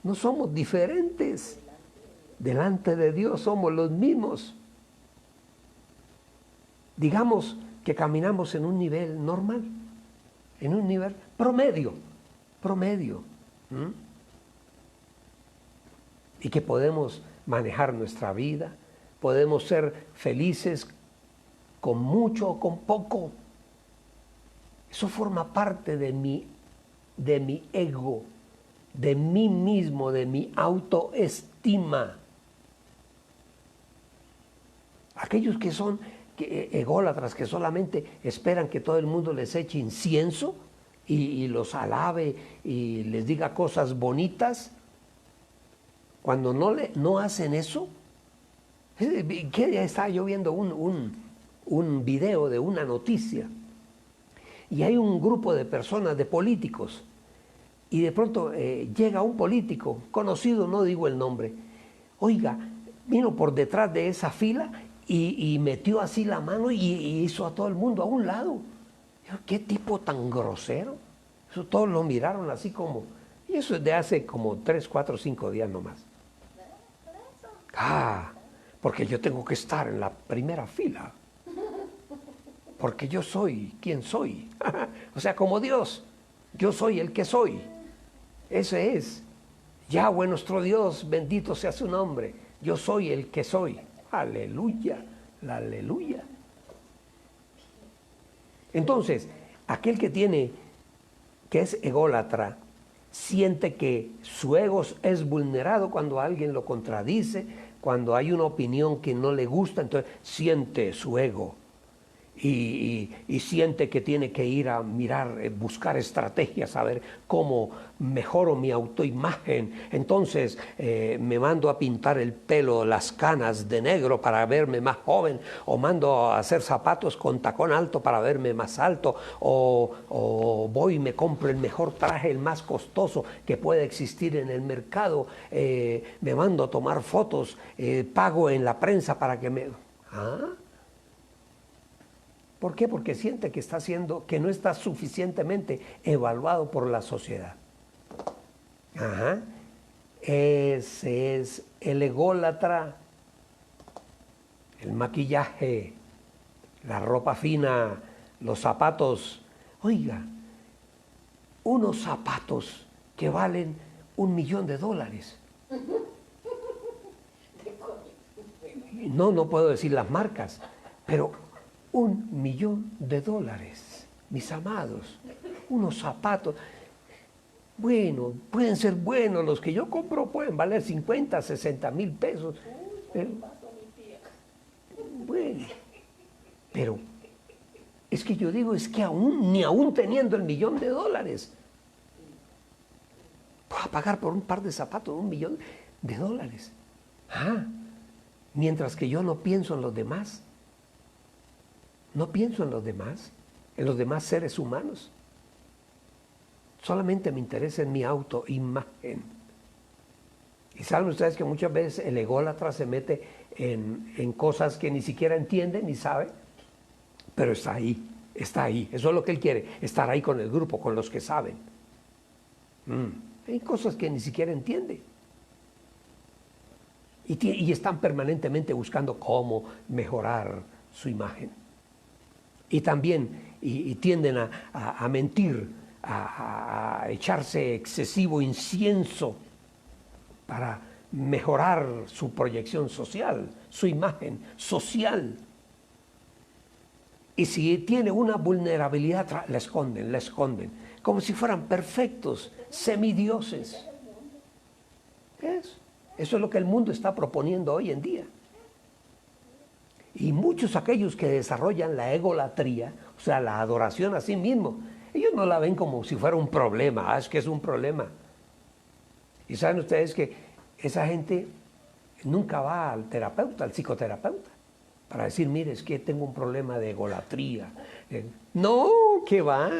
No somos diferentes, delante de Dios somos los mismos. Digamos que caminamos en un nivel normal, en un nivel promedio. Y que podemos manejar nuestra vida, podemos ser felices con mucho o con poco. Eso forma parte de mi ego, de mí mismo, de mi autoestima. Aquellos que son ególatras, que solamente esperan que todo el mundo les eche incienso y los alabe y les diga cosas bonitas, cuando no hacen eso, que ya estaba yo viendo un video de una noticia y hay un grupo de personas, de políticos, y de pronto llega un político conocido, no digo el nombre, oiga, vino por detrás de esa fila y metió así la mano y hizo a todo el mundo a un lado. Yo, ¿qué tipo tan grosero? Eso todos lo miraron así como, y eso es de hace como 3, 4, 5 días nomás. Porque yo tengo que estar en la primera fila. porque yo soy quien soy. O sea, como Dios, yo soy el que soy. Ese es. Yahweh nuestro Dios, bendito sea su nombre. Yo soy el que soy. Aleluya, la aleluya. Entonces, aquel que es ególatra, siente que su ego es vulnerado cuando alguien lo contradice, cuando hay una opinión que no le gusta, entonces siente su ego y siente que tiene que ir a mirar, buscar estrategias, a ver cómo mejoro mi autoimagen. Entonces me mando a pintar el pelo, las canas de negro para verme más joven, o mando a hacer zapatos con tacón alto para verme más alto, o voy y me compro el mejor traje, el más costoso que pueda existir en el mercado, me mando a tomar fotos, pago en la prensa para que me... ¿Ah? ¿Por qué? Porque siente que no está suficientemente evaluado por la sociedad. Ajá. Ese es el ególatra. El maquillaje, la ropa fina, los zapatos. Oiga, unos zapatos que valen $1.000.000. No puedo decir las marcas, pero $1.000.000, mis amados, unos zapatos. Bueno, pueden ser buenos, los que yo compro pueden valer 50, 60 mil pesos. Bueno, pero es que yo digo, es que ni aún teniendo el $1.000.000, voy a pagar por un par de zapatos $1.000.000. Mientras que yo no pienso en los demás. No pienso en los demás seres humanos. Solamente me interesa en mi autoimagen. Y saben ustedes que muchas veces el ególatra se mete en cosas que ni siquiera entiende ni sabe, pero está ahí. Eso es lo que él quiere, estar ahí con el grupo, con los que saben. Hay cosas que ni siquiera entiende. Y están permanentemente buscando cómo mejorar su imagen. Y también tienden a mentir, a echarse excesivo incienso para mejorar su proyección social, su imagen social. Y si tiene una vulnerabilidad, la esconden, como si fueran perfectos, semidioses. Eso es lo que el mundo está proponiendo hoy en día. Y muchos aquellos que desarrollan la egolatría, o sea, la adoración a sí mismo, ellos no la ven como si fuera un problema. Es que es un problema. Y saben ustedes que esa gente nunca va al terapeuta, al psicoterapeuta, para decir, mire, es que tengo un problema de egolatría. No, ¿qué va?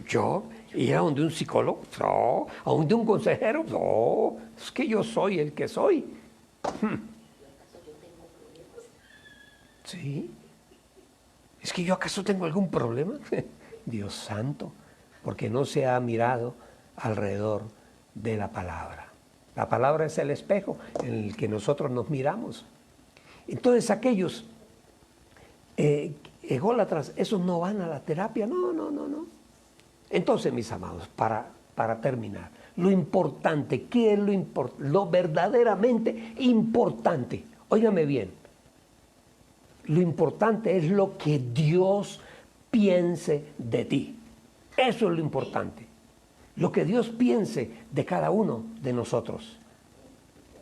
Yo ir a donde un psicólogo, no, a donde un consejero, no, es que yo soy el que soy. Sí. ¿Es que yo acaso tengo algún problema? Dios santo, porque no se ha mirado alrededor de la palabra. La palabra es el espejo en el que nosotros nos miramos. Entonces aquellos ególatras, esos no van a la terapia, no. Entonces, mis amados, para terminar, lo importante, ¿qué es lo verdaderamente importante? Óigame bien, lo importante es lo que Dios piense de ti. Eso es lo importante. Lo que Dios piense de cada uno de nosotros.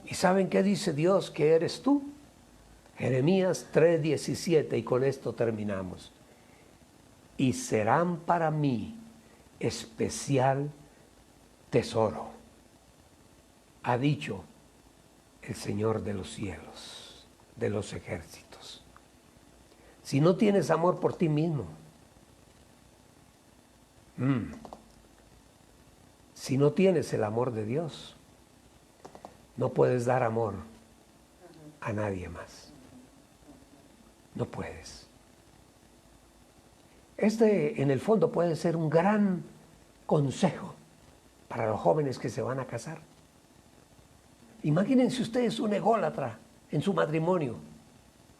¿Y saben qué dice Dios que eres tú? Jeremías 3:17, y con esto terminamos. Y serán para mí especial tesoro, ha dicho el Señor de los cielos, de los ejércitos. Si no tienes amor por ti mismo, si no tienes el amor de Dios, no puedes dar amor a nadie más. No puedes. En el fondo, puede ser un gran consejo para los jóvenes que se van a casar. Imagínense ustedes un ególatra en su matrimonio.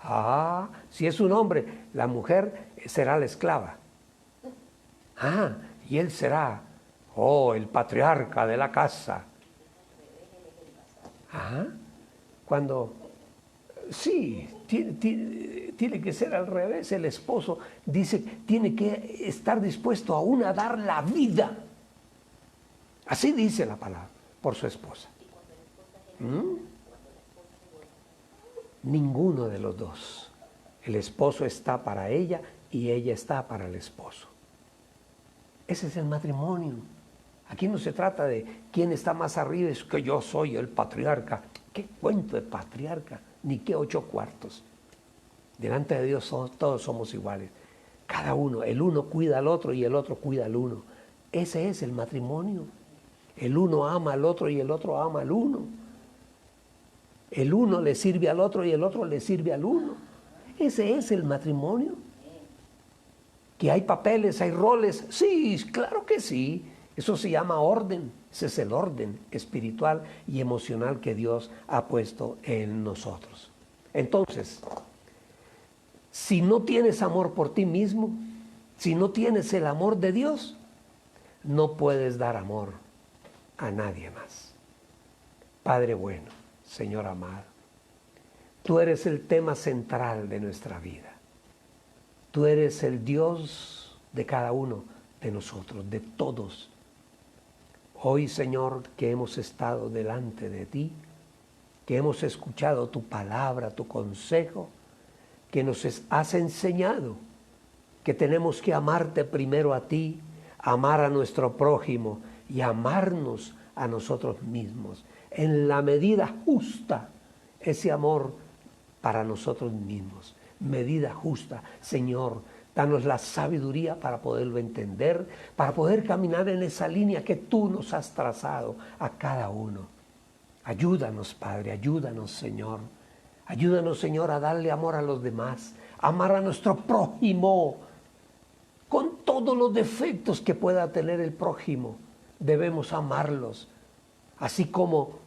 Ah, si es un hombre, la mujer será la esclava. Ah, y él será, el patriarca de la casa. Ah, cuando, sí, tiene que ser al revés. El esposo dice, tiene que estar dispuesto aún a dar la vida. Así dice la palabra, por su esposa. Ninguno de los dos. El esposo está para ella y ella está para el esposo. Ese es el matrimonio. Aquí no se trata de quién está más arriba, es que yo soy el patriarca. ¿Qué cuento de patriarca? Ni qué 8 cuartos. Delante de Dios todos somos iguales. Cada uno, el uno cuida al otro y el otro cuida al uno. Ese es el matrimonio. El uno ama al otro y el otro ama al uno. El uno le sirve al otro y el otro le sirve al uno. Ese es el matrimonio. ¿Que hay papeles, hay roles? Sí, claro que sí. Eso se llama orden. Ese es el orden espiritual y emocional que Dios ha puesto en nosotros. Entonces, si no tienes amor por ti mismo, si no tienes el amor de Dios, no puedes dar amor a nadie más. Padre bueno, Señor amado, tú eres el tema central de nuestra vida. Tú eres el Dios de cada uno de nosotros, de todos. Hoy, Señor, que hemos estado delante de ti, que hemos escuchado tu palabra, tu consejo, que nos has enseñado que tenemos que amarte primero a ti, amar a nuestro prójimo y amarnos a nosotros mismos. En la medida justa, ese amor para nosotros mismos. Medida justa. Señor, danos la sabiduría para poderlo entender, para poder caminar en esa línea que tú nos has trazado a cada uno. Ayúdanos, Padre, ayúdanos, Señor. Ayúdanos, Señor, a darle amor a los demás, amar a nuestro prójimo, con todos los defectos que pueda tener el prójimo. Debemos amarlos, así como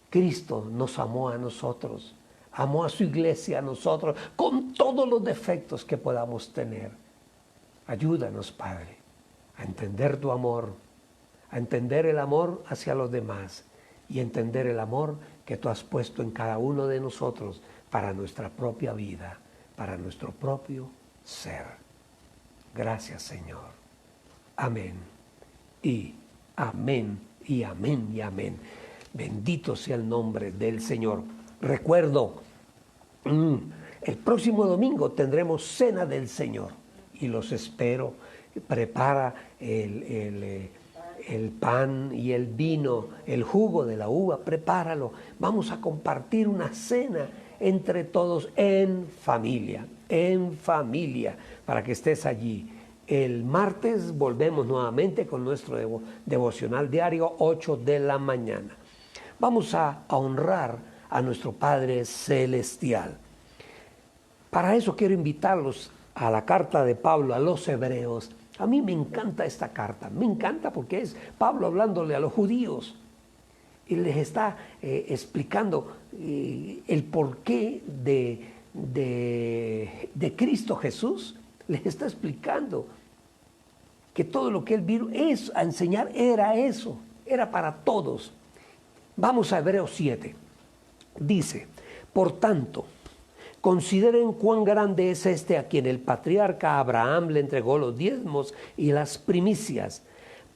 Cristo nos amó a nosotros, amó a su iglesia, a nosotros, con todos los defectos que podamos tener. Ayúdanos, Padre, a entender tu amor, a entender el amor hacia los demás y entender el amor que tú has puesto en cada uno de nosotros para nuestra propia vida, para nuestro propio ser. Gracias, Señor. Amén. Y amén, y amén, y amén. Bendito sea el nombre del Señor. Recuerdo, el próximo domingo tendremos Cena del Señor y los espero. Prepara el pan y el vino, el jugo de la uva, prepáralo. Vamos a compartir una cena entre todos en familia, para que estés allí. El martes volvemos nuevamente con nuestro devocional diario, 8 de la mañana. Vamos a honrar a nuestro Padre Celestial. Para eso quiero invitarlos a la carta de Pablo a los Hebreos. A mí me encanta esta carta, me encanta porque es Pablo hablándole a los judíos y les está explicando el porqué de Cristo Jesús. Les está explicando que todo lo que él vino a enseñar era eso, era para todos. Vamos a Hebreos 7. Dice, por tanto, consideren cuán grande es este a quien el patriarca Abraham le entregó los diezmos y las primicias,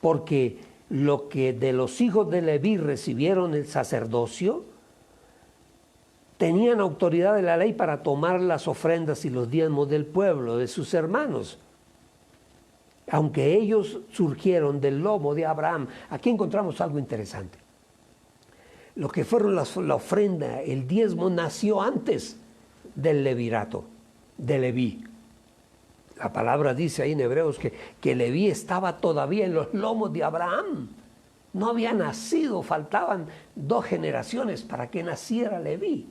porque lo que de los hijos de Leví recibieron el sacerdocio, tenían autoridad de la ley para tomar las ofrendas y los diezmos del pueblo, de sus hermanos. Aunque ellos surgieron del lomo de Abraham. Aquí encontramos algo interesante. Lo que fueron la ofrenda, el diezmo, nació antes del levirato, de Leví. La palabra dice ahí en Hebreos que Leví estaba todavía en los lomos de Abraham. No había nacido, faltaban 2 generaciones para que naciera Leví.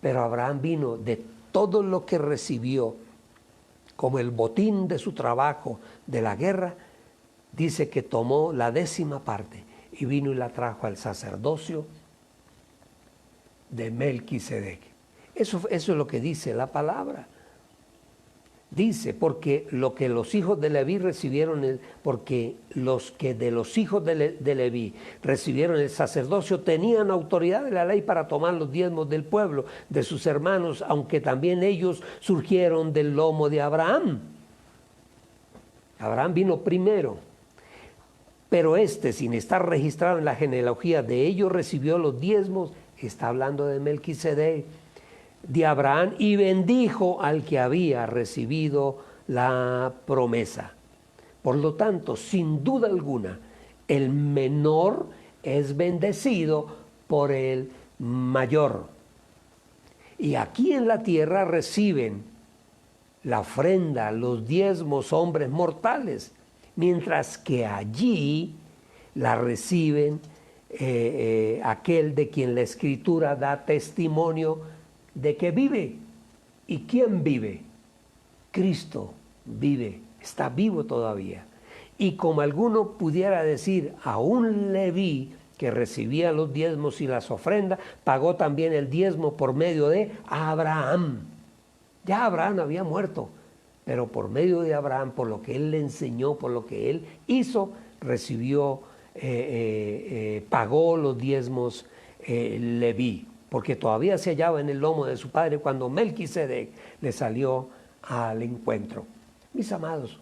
Pero Abraham vino de todo lo que recibió como el botín de su trabajo de la guerra. Dice que tomó la 10ª parte y vino y la trajo al sacerdocio de Melquisedec. Eso es lo que dice la palabra. Dice, porque lo que los hijos de Leví recibieron, porque los que de los hijos de Leví recibieron el sacerdocio tenían autoridad de la ley para tomar los diezmos del pueblo, de sus hermanos, aunque también ellos surgieron del lomo de Abraham. Abraham vino primero, pero sin estar registrado en la genealogía de ellos, recibió los diezmos, está hablando de Melquisedec, de Abraham, y bendijo al que había recibido la promesa. Por lo tanto, sin duda alguna, el menor es bendecido por el mayor. Y aquí en la tierra reciben la ofrenda, los diezmos, hombres mortales, mientras que allí la reciben aquel de quien la Escritura da testimonio de que vive. ¿Y quién vive? Cristo vive, está vivo todavía. Y como alguno pudiera decir, aún Leví, que recibía los diezmos y las ofrendas, pagó también el diezmo por medio de Abraham. Ya Abraham había muerto, pero por medio de Abraham, por lo que él le enseñó, por lo que él hizo, recibió, pagó los diezmos Leví, porque todavía se hallaba en el lomo de su padre cuando Melquisedec le salió al encuentro. Mis amados,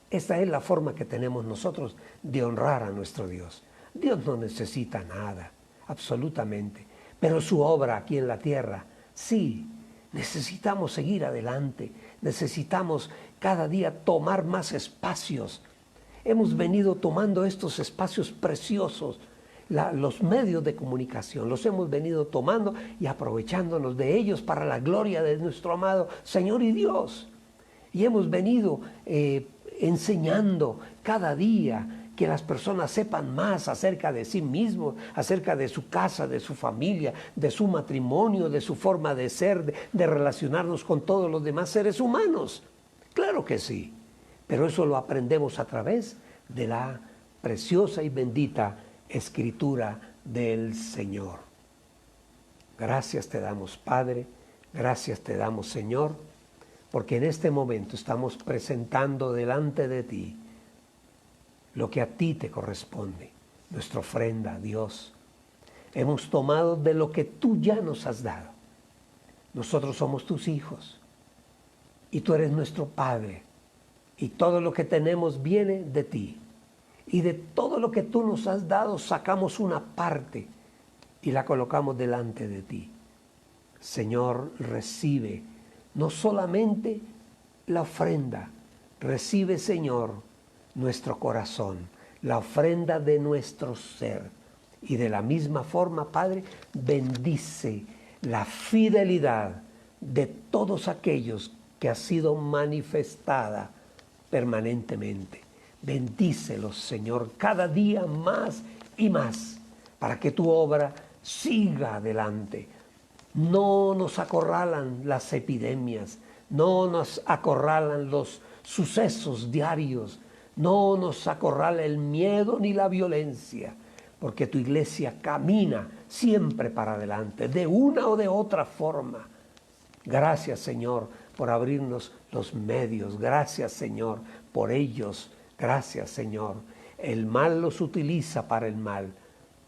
esta es la forma que tenemos nosotros de honrar a nuestro Dios. Dios no necesita nada, absolutamente, pero su obra aquí en la tierra, sí, necesitamos seguir adelante, necesitamos cada día tomar más espacios. Hemos venido tomando estos espacios preciosos, los medios de comunicación, los hemos venido tomando y aprovechándonos de ellos para la gloria de nuestro amado Señor y Dios. Y hemos venido enseñando cada día que las personas sepan más acerca de sí mismos, acerca de su casa, de su familia, de su matrimonio, de su forma de ser, de relacionarnos con todos los demás seres humanos. Claro que sí, pero eso lo aprendemos a través de la preciosa y bendita Escritura del Señor. Gracias te damos, Padre, gracias te damos, Señor, porque en este momento estamos presentando delante de ti lo que a ti te corresponde, nuestra ofrenda, Dios. Hemos tomado de lo que tú ya nos has dado. Nosotros somos tus hijos y tú eres nuestro Padre, y todo lo que tenemos viene de ti. Y de todo lo que tú nos has dado sacamos una parte y la colocamos delante de ti. Señor, recibe no solamente la ofrenda, recibe, Señor, nuestro corazón, la ofrenda de nuestro ser. Y de la misma forma, Padre, bendice la fidelidad de todos aquellos que ha sido manifestada permanentemente. Bendícelos, Señor, cada día más y más, para que tu obra siga adelante. No nos acorralan las epidemias, no nos acorralan los sucesos diarios, no nos acorrala el miedo ni la violencia, porque tu iglesia camina siempre para adelante, de una o de otra forma. Gracias, Señor, por abrirnos los medios. Gracias, Señor, por ellos. Gracias, Señor. El mal los utiliza para el mal.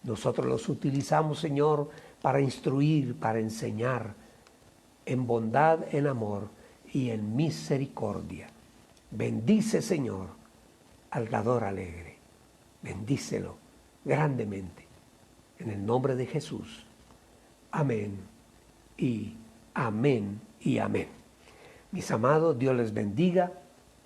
Nosotros los utilizamos, Señor, para instruir, para enseñar, en bondad, en amor y en misericordia. Bendice, Señor, al dador alegre. Bendícelo grandemente. En el nombre de Jesús. Amén y amén y amén. Mis amados, Dios les bendiga.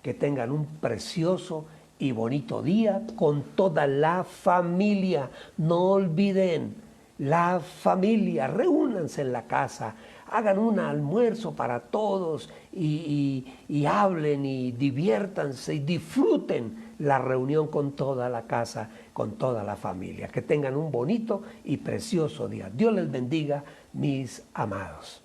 Que tengan un precioso y bonito día con toda la familia. No olviden, la familia, reúnanse en la casa, hagan un almuerzo para todos y hablen y diviértanse y disfruten la reunión con toda la casa, con toda la familia. Que tengan un bonito y precioso día. Dios les bendiga, mis amados.